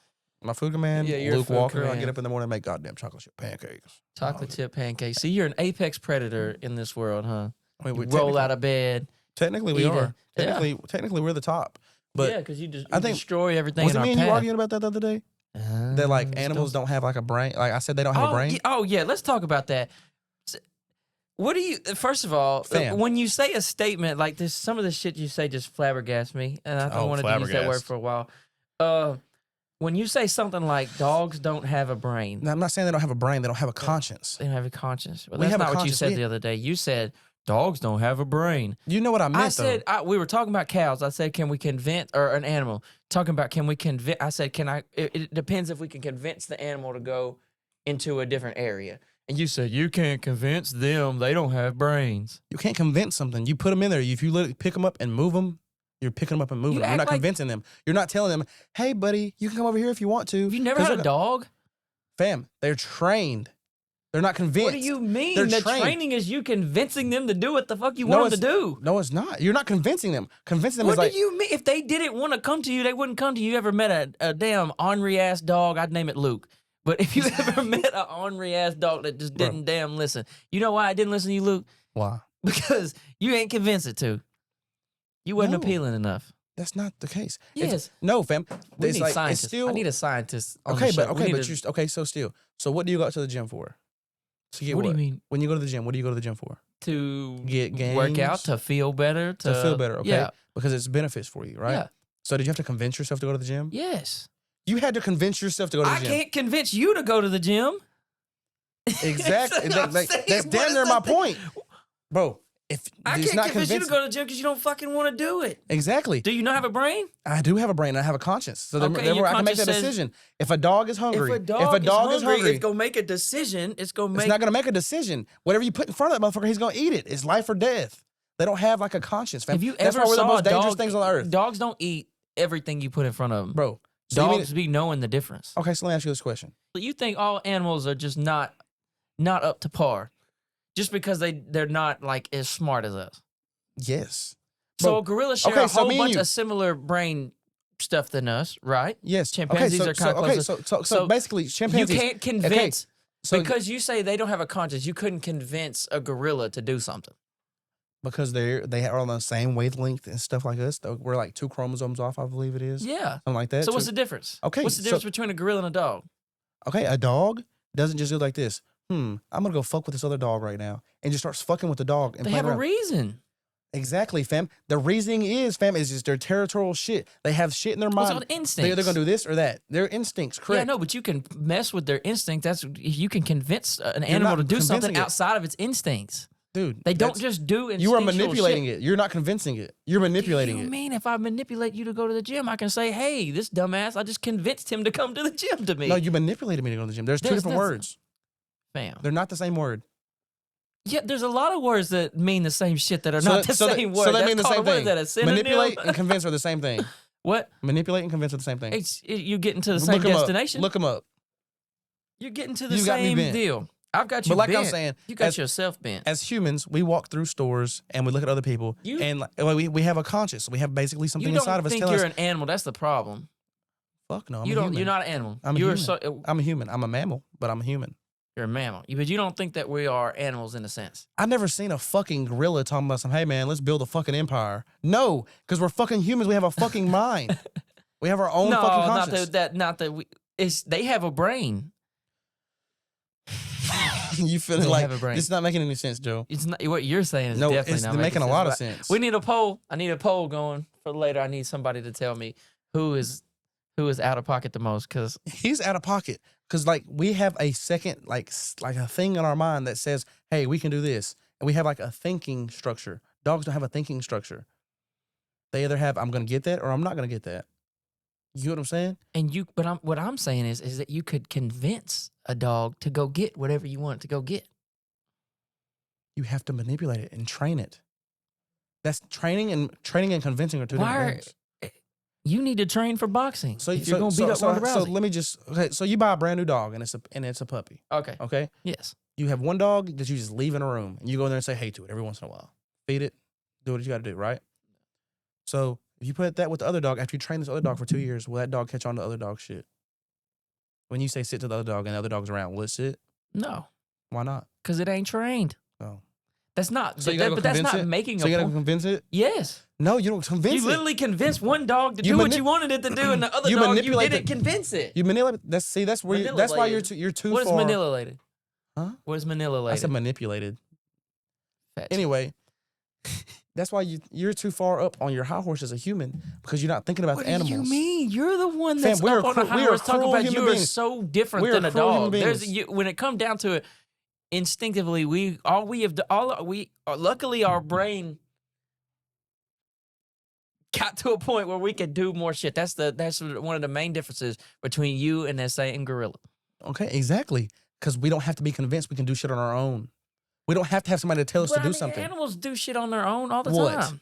My food command. Yeah, your Luke food Walker. I command. get up in the morning and make goddamn chocolate chip pancakes. Chocolate chip pancakes. See, you're an apex predator in this world, huh? I mean, You roll out of bed. Technically, we eat are. it. Technically, we're the top. But yeah, because you just I think- destroy everything was in it our me and you path. arguing about that the other day? That like animals don't have like a brain. Like I said, they don't have a brain. Yeah, let's talk about that. What do you? First of all, Fam. when you say a statement like this, some of the shit you say just flabbergasts me, and I wanted to use that word flabbergast. for a while. When you say something like dogs don't have a brain, Now, I'm not saying they don't have a brain. They don't have a conscience. they don't have a conscience. Well, We that's have a not what you conscience. said the other day. You said dogs don't have a brain. You know what I meant, I said though. we were talking about cows. I said, can we convince or an animal? Talking about can we convince? I said, can I? It depends if we can convince the animal to go into a different area. And you said you can't convince them. They don't have brains. You can't convince something. You put them in there. If you literally pick them up and move them, you're picking them up and moving them. You're not convincing them. You're not telling them, hey, buddy, you can come over here if you want to. You never had a dog? Fam, they're trained. They're not convinced. What do you mean? They're The trained. training is you convincing them to do what the fuck you want them to do. No, it's not. You're not convincing them. Convincing them What is like, do you mean? If they didn't want to come to you, they wouldn't come to you. You ever met a damn ornery ass dog? I'd name it Luke. But if you ever met an ornery ass dog that just didn't damn listen, you know why I didn't listen to you, Luke? why? Because you ain't convinced it to. You wasn't No. appealing enough. That's not the case. Yes. No, fam. We It's need like, scientists. it's still, I need a scientist. On okay, the show. but We okay, need but to- you okay? So still, so what do you go to the gym for? To get what do you mean? When you go to the gym, what do you go to the gym for? To Get work out, gains? to feel better, To feel better, okay? Yeah. Because it's benefits for you, right? Yeah. So did you have to convince yourself to go to the gym? Yes. You had to convince yourself to go to the I gym. can't convince you to go to the gym. Exactly. That's what I'm That's saying. What damn is near the my thing? point, bro. If I it's can't not convince you to convincing, go to the gym because you don't fucking want to do it. exactly. Do you not have a brain? I do have a brain. And I have a conscience, so Okay, therefore your I can make that conscience says- decision. If a dog is hungry, If a dog is hungry, it's gonna make a decision. It's gonna it's make. not gonna make a decision. Whatever you put in front of that motherfucker, he's gonna eat it. It's life or death. They don't have like a conscience, fam. If you That's ever why we're the saw most a dangerous dog, things on earth, dogs don't eat everything you put in front of them. bro. So you mean- Dogs be knowing the difference. okay, so let me ask you this question. So you think all animals are just not up to par, just because they're not like as smart as us? Yes. So Bro, a gorilla share okay, a so whole me and bunch you- of similar brain stuff than us, right? Yes. Chimpanzees are kind of closer. So basically, chimpanzees. You can't convince so because you say they don't have a conscience. You couldn't convince a gorilla to do something because they are on the same wavelength and stuff like us. We're like 2 chromosomes off, I believe it is. Yeah, something like that. So what's the difference? Okay, what's the difference between a gorilla and a dog? Okay, a dog doesn't just do like this. I'm gonna go fuck with this other dog right now, and just starts fucking with the dog. And they have a reason. Exactly, fam. The reasoning is, fam, is just their territorial shit. They have shit in their mind. What's called instincts? They're gonna do this or that. Their instincts, correct? Yeah, no, but you can mess with their instincts. You can convince an animal to do something outside of its instincts. Dude, they don't just do instinctual You are manipulating shit. it. You're not convincing it. You're manipulating it. What do you mean if I manipulate you to go to the gym, I can say, hey, this dumbass, I just convinced him to come to the gym to me. No, you manipulated me to go to the gym. There's 2 different words. Fam. They're not the same word. Yeah, there's a lot of words that mean the same shit that are not the same word. So they mean the same thing. What is that, a manipulate and convince are the same thing. What? Manipulate and convince are the same thing. You're getting to the same destination. Look them up. You're getting to the same deal. I've got you but like bent. I'm saying, you got yourself bent. As humans, we walk through stores and we look at other people, and we have a conscience. We have basically something inside of us. You don't think you're an animal. That's the problem. Fuck no, I'm a human. You're not an animal. I'm a human. I'm a mammal, but I'm a human. You're a mammal. But you don't think that we are animals in a sense. I've never seen a fucking gorilla talking about hey man, let's build a fucking empire. No, because we're fucking humans. We have a fucking mind. We have our own fucking conscience. Not that we. They have a brain. You feeling like it's not making any sense, Joe? It's not what you're saying is definitely not making a lot of sense. We need a poll. I need a poll going for later. I need somebody to tell me who is out of pocket the most, because he's out of pocket. Because like we have a second like a thing in our mind that says, hey, we can do this, and we have like a thinking structure. Dogs don't have a thinking structure. They either have I'm gonna get that or I'm not gonna get that. You know what I'm saying? And what I'm saying is that you could convince a dog to go get whatever you want it to go get. You have to manipulate it and train it. That's training and convincing are 2 different things. You need to train for boxing. So if you're gonna beat up Ronda Rousey. So let me just So you buy a brand new dog and it's a puppy. Okay. Okay. Yes. You have one dog that you just leave in a room and you go in there and say hey to it every once in a while. Feed it. Do what you got to do. Right. So if you put that with the other dog, after you train this other dog for 2 years, will that dog catch on to other dog shit? When you say sit to the other dog and the other dog's around, will it sit? No. Why not? Because it ain't trained. Oh. That's not. So but that's not making. So you gotta convince it? Yes. No, you don't convince it. You literally convinced one dog to do what you wanted it to do, and the other dog you didn't convince it. You manipulate. That's where that's why you're too What far. What is manipulated? Huh? What is manipulated? I said manipulated. Fetch. Anyway. That's why you're too far up on your high horse as a human because you're not thinking about the animals. What do you mean? You're the one that's up on the high horse talking about you are so different than a dog. When it comes down to it, instinctively, luckily our brain got to a point where we could do more shit. That's one of the main differences between you and that same gorilla. Okay, exactly. Because we don't have to be convinced we can do shit on our own. We don't have to have somebody to tell us to do something. Animals do shit on their own all the time.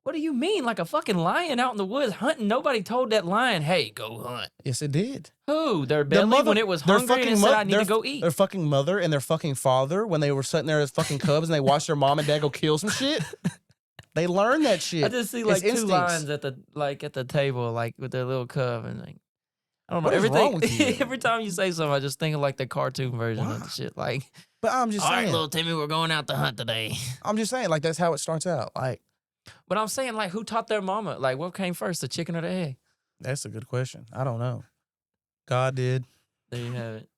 What do you mean? Like a fucking lion out in the woods hunting? Nobody told that lion, hey, go hunt. Yes, it did. Who? Their belly when it was hungry and said, I need to go eat. Their fucking mother and their fucking father when they were sitting there as fucking cubs and they watched their mom and dad go kill some shit. They learned that shit. I just see like two lions at the table, like with their little cub, and like I don't know. Every time you say something, I just think of like the cartoon version of the shit. Like, but I'm just saying, all right, little Timmy, we're going out to hunt today. I'm just saying, like that's how it starts out. Like, but I'm saying, like, who taught their mama? Like, what came first, the chicken or the egg? That's a good question. I don't know. God did. There you have it.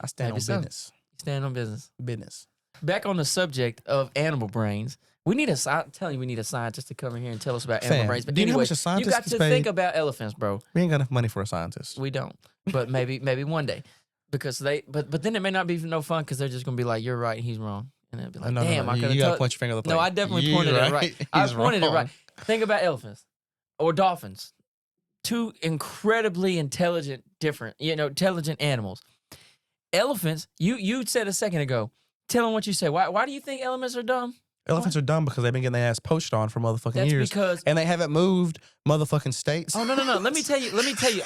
I stand on business. You stand on business. Business. Back on the subject of animal brains. We need I'm telling you, we need a scientist to come in here and tell us about animal brains. But anyway, you got to think about elephants, bro. We ain't got enough money for a scientist. We don't. But maybe one day. Because but then it may not be no fun because they're just going to be like, you're right, he's wrong. And they'll be like, damn, I could have. You got to point your finger at the plate. No, I definitely pointed it right. I pointed it right. Think about elephants or dolphins. Two incredibly intelligent animals. Elephants, you said a second ago. Tell them what you say. Why do you think elephants are dumb? Elephants are dumb because they've been getting their ass poached on for motherfucking years. Because and they haven't moved motherfucking states. Oh no. Let me tell you.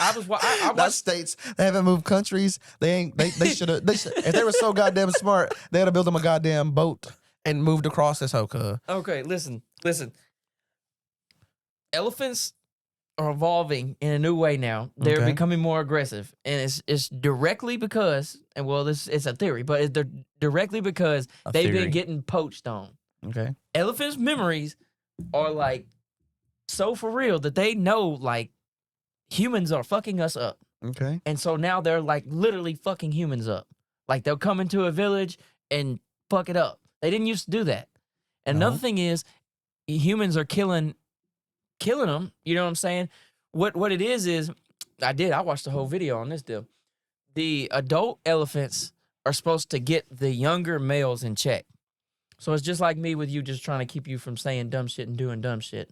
I watched not states. They haven't moved countries. They should have. If they were so goddamn smart, they'd have built them a goddamn boat and moved across this whole. Okay, listen. Elephants are evolving in a new way now. They're Okay. becoming more aggressive, and it's directly because, and well, it's a theory, but they're directly because they've been getting poached on. Okay. Elephants' memories are like so for real that they know like humans are fucking us up. Okay. And so now they're like literally fucking humans up. Like they'll come into a village and fuck it up. They didn't used to do that. And No. another thing is humans are killing them. You know what I'm saying? What it is I watched the whole video on this deal. The adult elephants are supposed to get the younger males in check. So it's just like me with you just trying to keep you from saying dumb shit and doing dumb shit,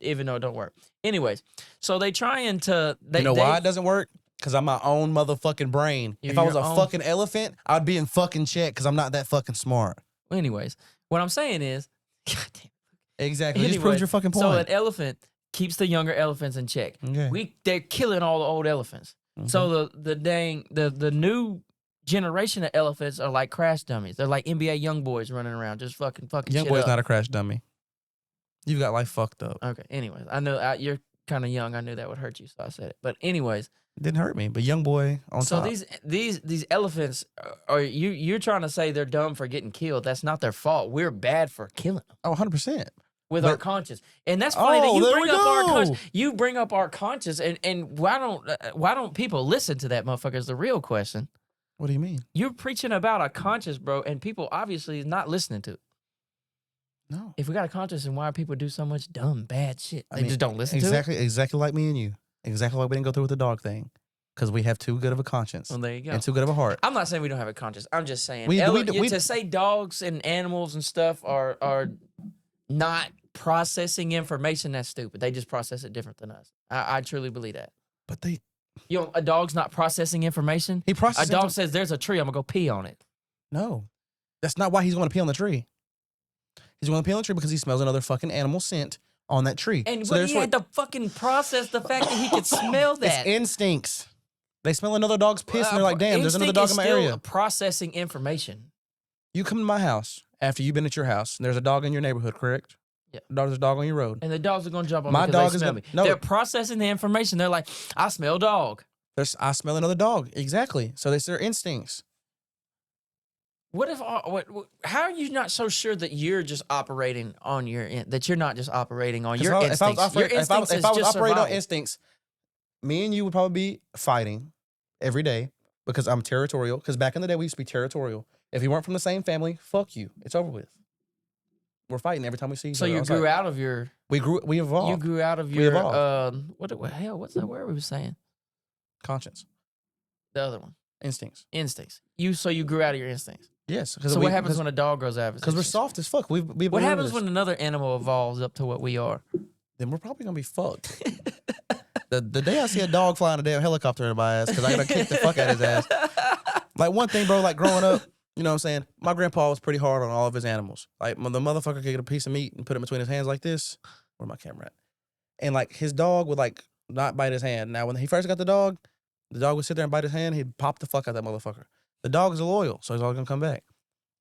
even though it don't work. Anyways, so they trying to... You know why it doesn't work? Because I'm my own motherfucking brain. If I was a fucking elephant, I'd be in fucking check because I'm not that fucking smart. Anyways, what I'm saying is... Goddamn. Exactly. It just proves your fucking point. So an elephant keeps the younger elephants in check. Okay. They're killing all the old elephants. Okay. So the new generation of elephants are like crash dummies. They're like NBA young boys running around just fucking young shit boy's up. not a crash dummy. You've got life fucked up. Okay. Anyways, I know you're kind of young. I knew that would hurt you, so I said it. But anyways, it didn't hurt me. But young boy on top. So these elephants are you're trying to say they're dumb for getting killed? That's not their fault. We're bad for killing them. Oh, 100%. With our conscience. And that's funny that you bring up our conscience. You bring up our conscience, and why don't people listen to that, motherfucker? Is the real question. What do you mean? You're preaching about a conscience, bro, and people obviously is not listening to it. No. If we got a conscience, then why people do so much dumb, bad shit? They just don't listen to it? Exactly like me and you. Exactly like we didn't go through with the dog thing. Because we have too good of a conscience. Well, there you go. And too good of a heart. I'm not saying we don't have a conscience. I'm just saying to say dogs and animals and stuff are not processing information, that's stupid. They just process it different than us. I truly believe that. But a dog's not processing information. He processes. A dog says there's a tree, I'm gonna go pee on it. No. That's not why he's going to pee on the tree. He's going to pee on the tree because he smells another fucking animal scent on that tree. And so he had to fucking process the fact that he could smell that. It's instincts. They smell another dog's piss and they're like, damn, there's another dog in my area. Processing information. You come to my house after you've been at your house and there's a dog in your neighborhood, correct? Yeah. There's a dog on your road. And the dogs are going to jump on my me dog they smell me. No. They're processing the information. They're like, I smell dog. I smell another dog. Exactly. So it's their instincts. What if? How are you not so sure that you're just operating on that you're not just operating on your instincts? If I was operating on instincts, me and you would probably be fighting every day because I'm territorial. Because back in the day, we used to be territorial. If you weren't from the same family, fuck you. It's over with. We're fighting every time we see each other. So you grew out of your... We evolved. You grew out of your... what's that word we were saying? Conscience. The other one. Instincts. So you grew out of your instincts. Yes. So what happens when a dog grows out of his Because we're soft as fuck. What happens when another animal evolves up to what we are? Then we're probably going to be fucked. The day I see a dog flying a damn helicopter in my ass because I got to kick the fuck out of his ass. Like one thing, bro, like growing up, you know what I'm saying? My grandpa was pretty hard on all of his animals. Like the motherfucker could get a piece of meat and put it between his hands like this. Where's my camera at? And like his dog would like not bite his hand. Now when he first got the dog would sit there and bite his hand. He'd pop the fuck out of that motherfucker. The dog is loyal, so he's always gonna come back.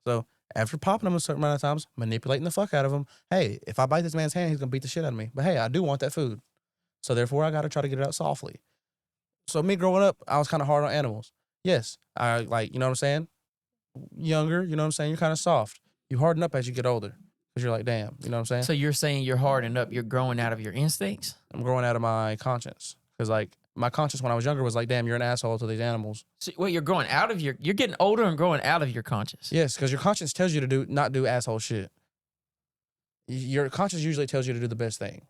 So after popping him a certain amount of times, manipulating the fuck out of him, hey, if I bite this man's hand, he's gonna beat the shit out of me. But hey, I do want that food. So therefore I gotta try to get it out softly. So me growing up, I was kind of hard on animals. Yes, I like, you know what I'm saying? Younger, you know what I'm saying? You're kind of soft. You harden up as you get older. Because you're like, damn, you know what I'm saying? So you're saying you're hardened up, you're growing out of your instincts? I'm growing out of my conscience. Because like, my conscience when I was younger was like, damn, you're an asshole to these animals. So, wait, you're growing out of you're getting older and growing out of your conscience. Yes, because your conscience tells you to not do asshole shit. Your conscience usually tells you to do the best thing.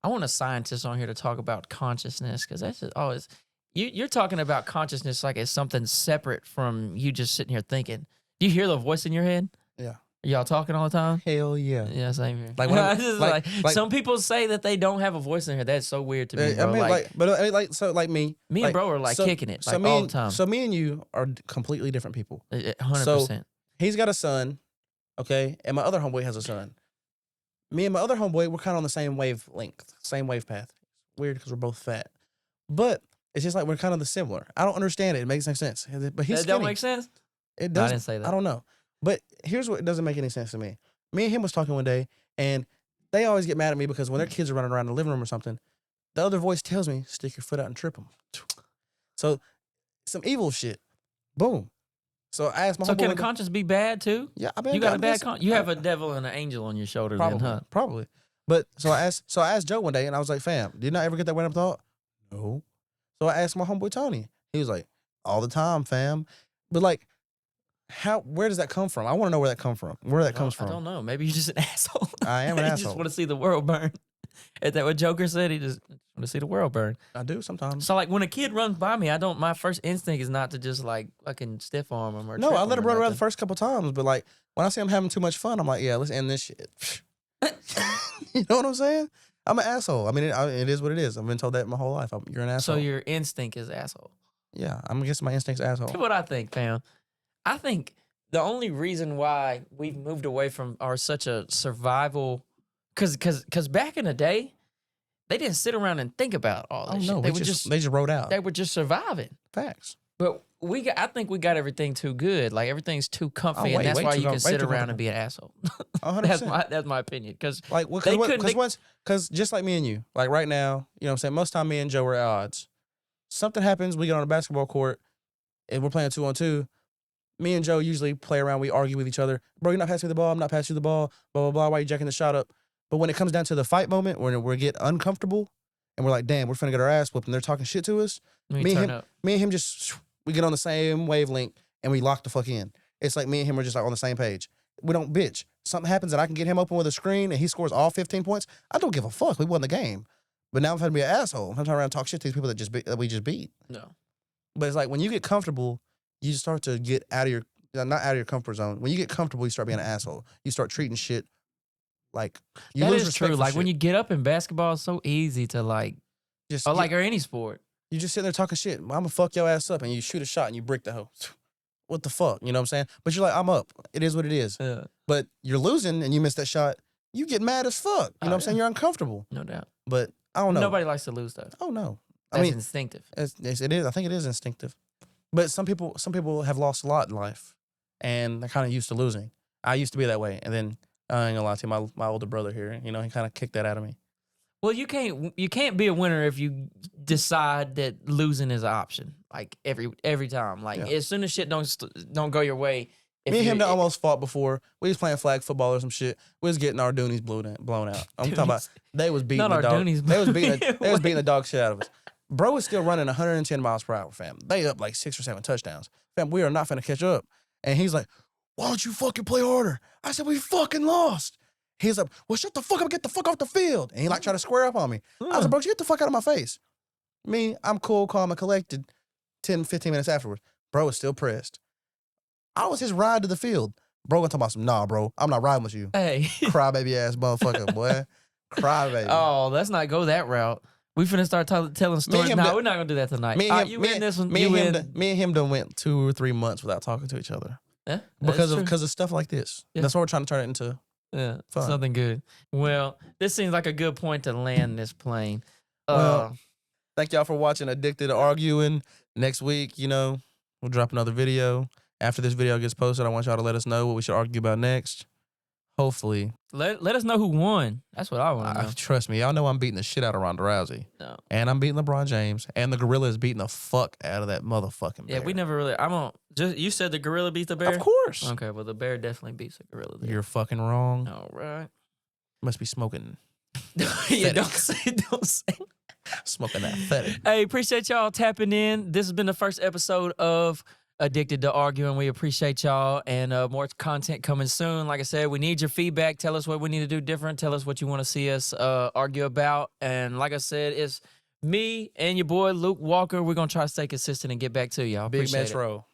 I want a scientist on here to talk about consciousness because that's just always... You're talking about consciousness like it's something separate from you just sitting here thinking. Do you hear the voice in your head? Yeah. Are y'all talking all the time? Hell yeah. Yeah, same here. Like, like some people say that they don't have a voice in here. That's so weird to me, bro. I mean, me and bro are like kicking it all the time. So me and you are completely different people. 100%. So he's got a son, okay, and my other homeboy has a son. Me and my other homeboy, we're kind of on the same wavelength, same wave path. Weird because we're both fat, but it's just like we're kind of the similar. I don't understand it. It makes no sense. But he's that skinny. don't make sense? It doesn't. No, I didn't say that. I don't know. But here's what doesn't make any sense to me. Me and him was talking one day, and they always get mad at me because when their kids are running around the living room or something, The other voice tells me, stick your foot out and trip him. So some evil shit. Boom. So I asked my homeboy. So can a conscience be bad too? Yeah, I mean, you got a bad conscience. You have a devil and an angel on your shoulder, probably, then, huh? Probably. But so I asked Joe one day, and I was like, "Fam, did you not ever get that random thought?" No. So I asked my homeboy Tony. He was like, "All the time, fam." But like, where does that come from? I want to know where that comes from. Where that comes from? I don't know. Maybe you're just an asshole. I am an You asshole. just want to see the world burn. Is that what Joker said? He just want to see the world burn. I do sometimes. So like when a kid runs by me, my first instinct is not to just like fucking stiff arm him or No, trip I let him or run around the nothing. first couple times, but like when I see him having too much fun, I'm like, yeah, let's end this shit. You know what I'm saying? I'm an asshole. I mean, it is what it is. I've been told that my whole life. You're an asshole. So your instinct is asshole. Yeah, I'm guessing my instinct's asshole. Here's what I think, fam. I think the only reason why we've moved away from such a survival, because back in the day, they didn't sit around and think about all this shit. They just wrote out. They were just surviving. Facts. But I think we got everything too good. Like everything's too comfy, and that's why you can sit around and be an asshole. 100%. That's my opinion. Because like, because just like me and you, like right now, you know what I'm saying? Most time me and Joe are at odds. Something happens, we get on a basketball court, and we're playing 2-on-2. Me and Joe usually play around. We argue with each other. Bro, you're not passing me the ball. I'm not passing you the ball. Blah, blah, blah. Why are you jacking the shot up? But when it comes down to the fight moment, when we get uncomfortable, and we're like, damn, we're finna get our ass whooped, and they're talking shit to us, me and him just, we get on the same wavelength, and we lock the fuck in. It's like me and him are just like on the same page. We don't bitch. Something happens, and I can get him open with a screen, and he scores all 15 points. I don't give a fuck. We won the game. But now I'm trying to be an asshole. I'm turning around and talk shit to these people that we just beat. No. But it's like when you get comfortable, you start to get out of your, not out of your comfort zone. When you get comfortable, you start being an asshole. You start treating shit like you lose respect true. for Like shit. when you get up in basketball, it's so easy to like, or any sport. You just sit there talking shit. I'm gonna fuck your ass up, and you shoot a shot and you brick the hoe. What the fuck? You know what I'm saying? But you're like, I'm up. It is what it is. Yeah. But you're losing and you miss that shot. You get mad as fuck. You know what I'm saying? You're uncomfortable. No doubt. But I don't know. Nobody likes to lose though. Oh no. That's instinctive. It is. I think it is instinctive. But some people have lost a lot in life, and they're kind of used to losing. I used to be that way, and then I ain't gonna lie to you, my older brother here, you know, he kind of kicked that out of me. Well, you can't be a winner if you decide that losing is an option. Like every time, like as soon as shit don't go your way. Me and him that almost fought before. We was playing flag football or some shit. We was getting our doonies blown out. I'm talking about they was beating the dog. They was beating the dog shit out of us. Bro is still running 110 miles per hour, fam. They up like 6 or 7 touchdowns. Fam, we are not finna catch up. And he's like, why don't you fucking play harder? I said, we fucking lost. He's like, well, shut the fuck up, get the fuck off the field. And he like tried to square up on me. I was like, bro, get the fuck out of my face. Me, I'm cool, calm, and collected. 10, 15 minutes afterwards, bro is still pressed. I was his ride to the field. Bro went talking about some, nah, bro, I'm not riding with you. Hey. Crybaby ass motherfucker, boy. Crybaby. Oh, let's not go that route. We finna start telling stories. No, we're not gonna do that tonight. Me and him done went 2 or 3 months without talking to each other. Yeah, because of stuff like this. Yeah. That's what we're trying to turn it into. Yeah, fun. Something good. Well, this seems like a good point to land this plane. Well, thank y'all for watching Addicted to Arguing. Next week, you know, we'll drop another video. After this video gets posted, I want y'all to let us know what we should argue about next. Hopefully. Let us know who won. That's what I want to know. Trust me, y'all know I'm beating the shit out of Ronda Rousey. No. And I'm beating LeBron James. And the gorilla is beating the fuck out of that motherfucking bear. Yeah, we never really, you said the gorilla beats the bear? Of course. Okay, well, the bear definitely beats the gorilla there. You're fucking wrong. All right. Must be smoking. Yeah, don't say. Smoking that fetid. Hey, appreciate y'all tapping in. This has been the first episode of Addicted to Arguing. We appreciate y'all, and more content coming soon. Like I said, we need your feedback. Tell us what we need to do different. Tell us what you want to see us argue about. And like I said, it's me and your boy Luke Walker. We're gonna try to stay consistent and get back to y'all. Big Metro.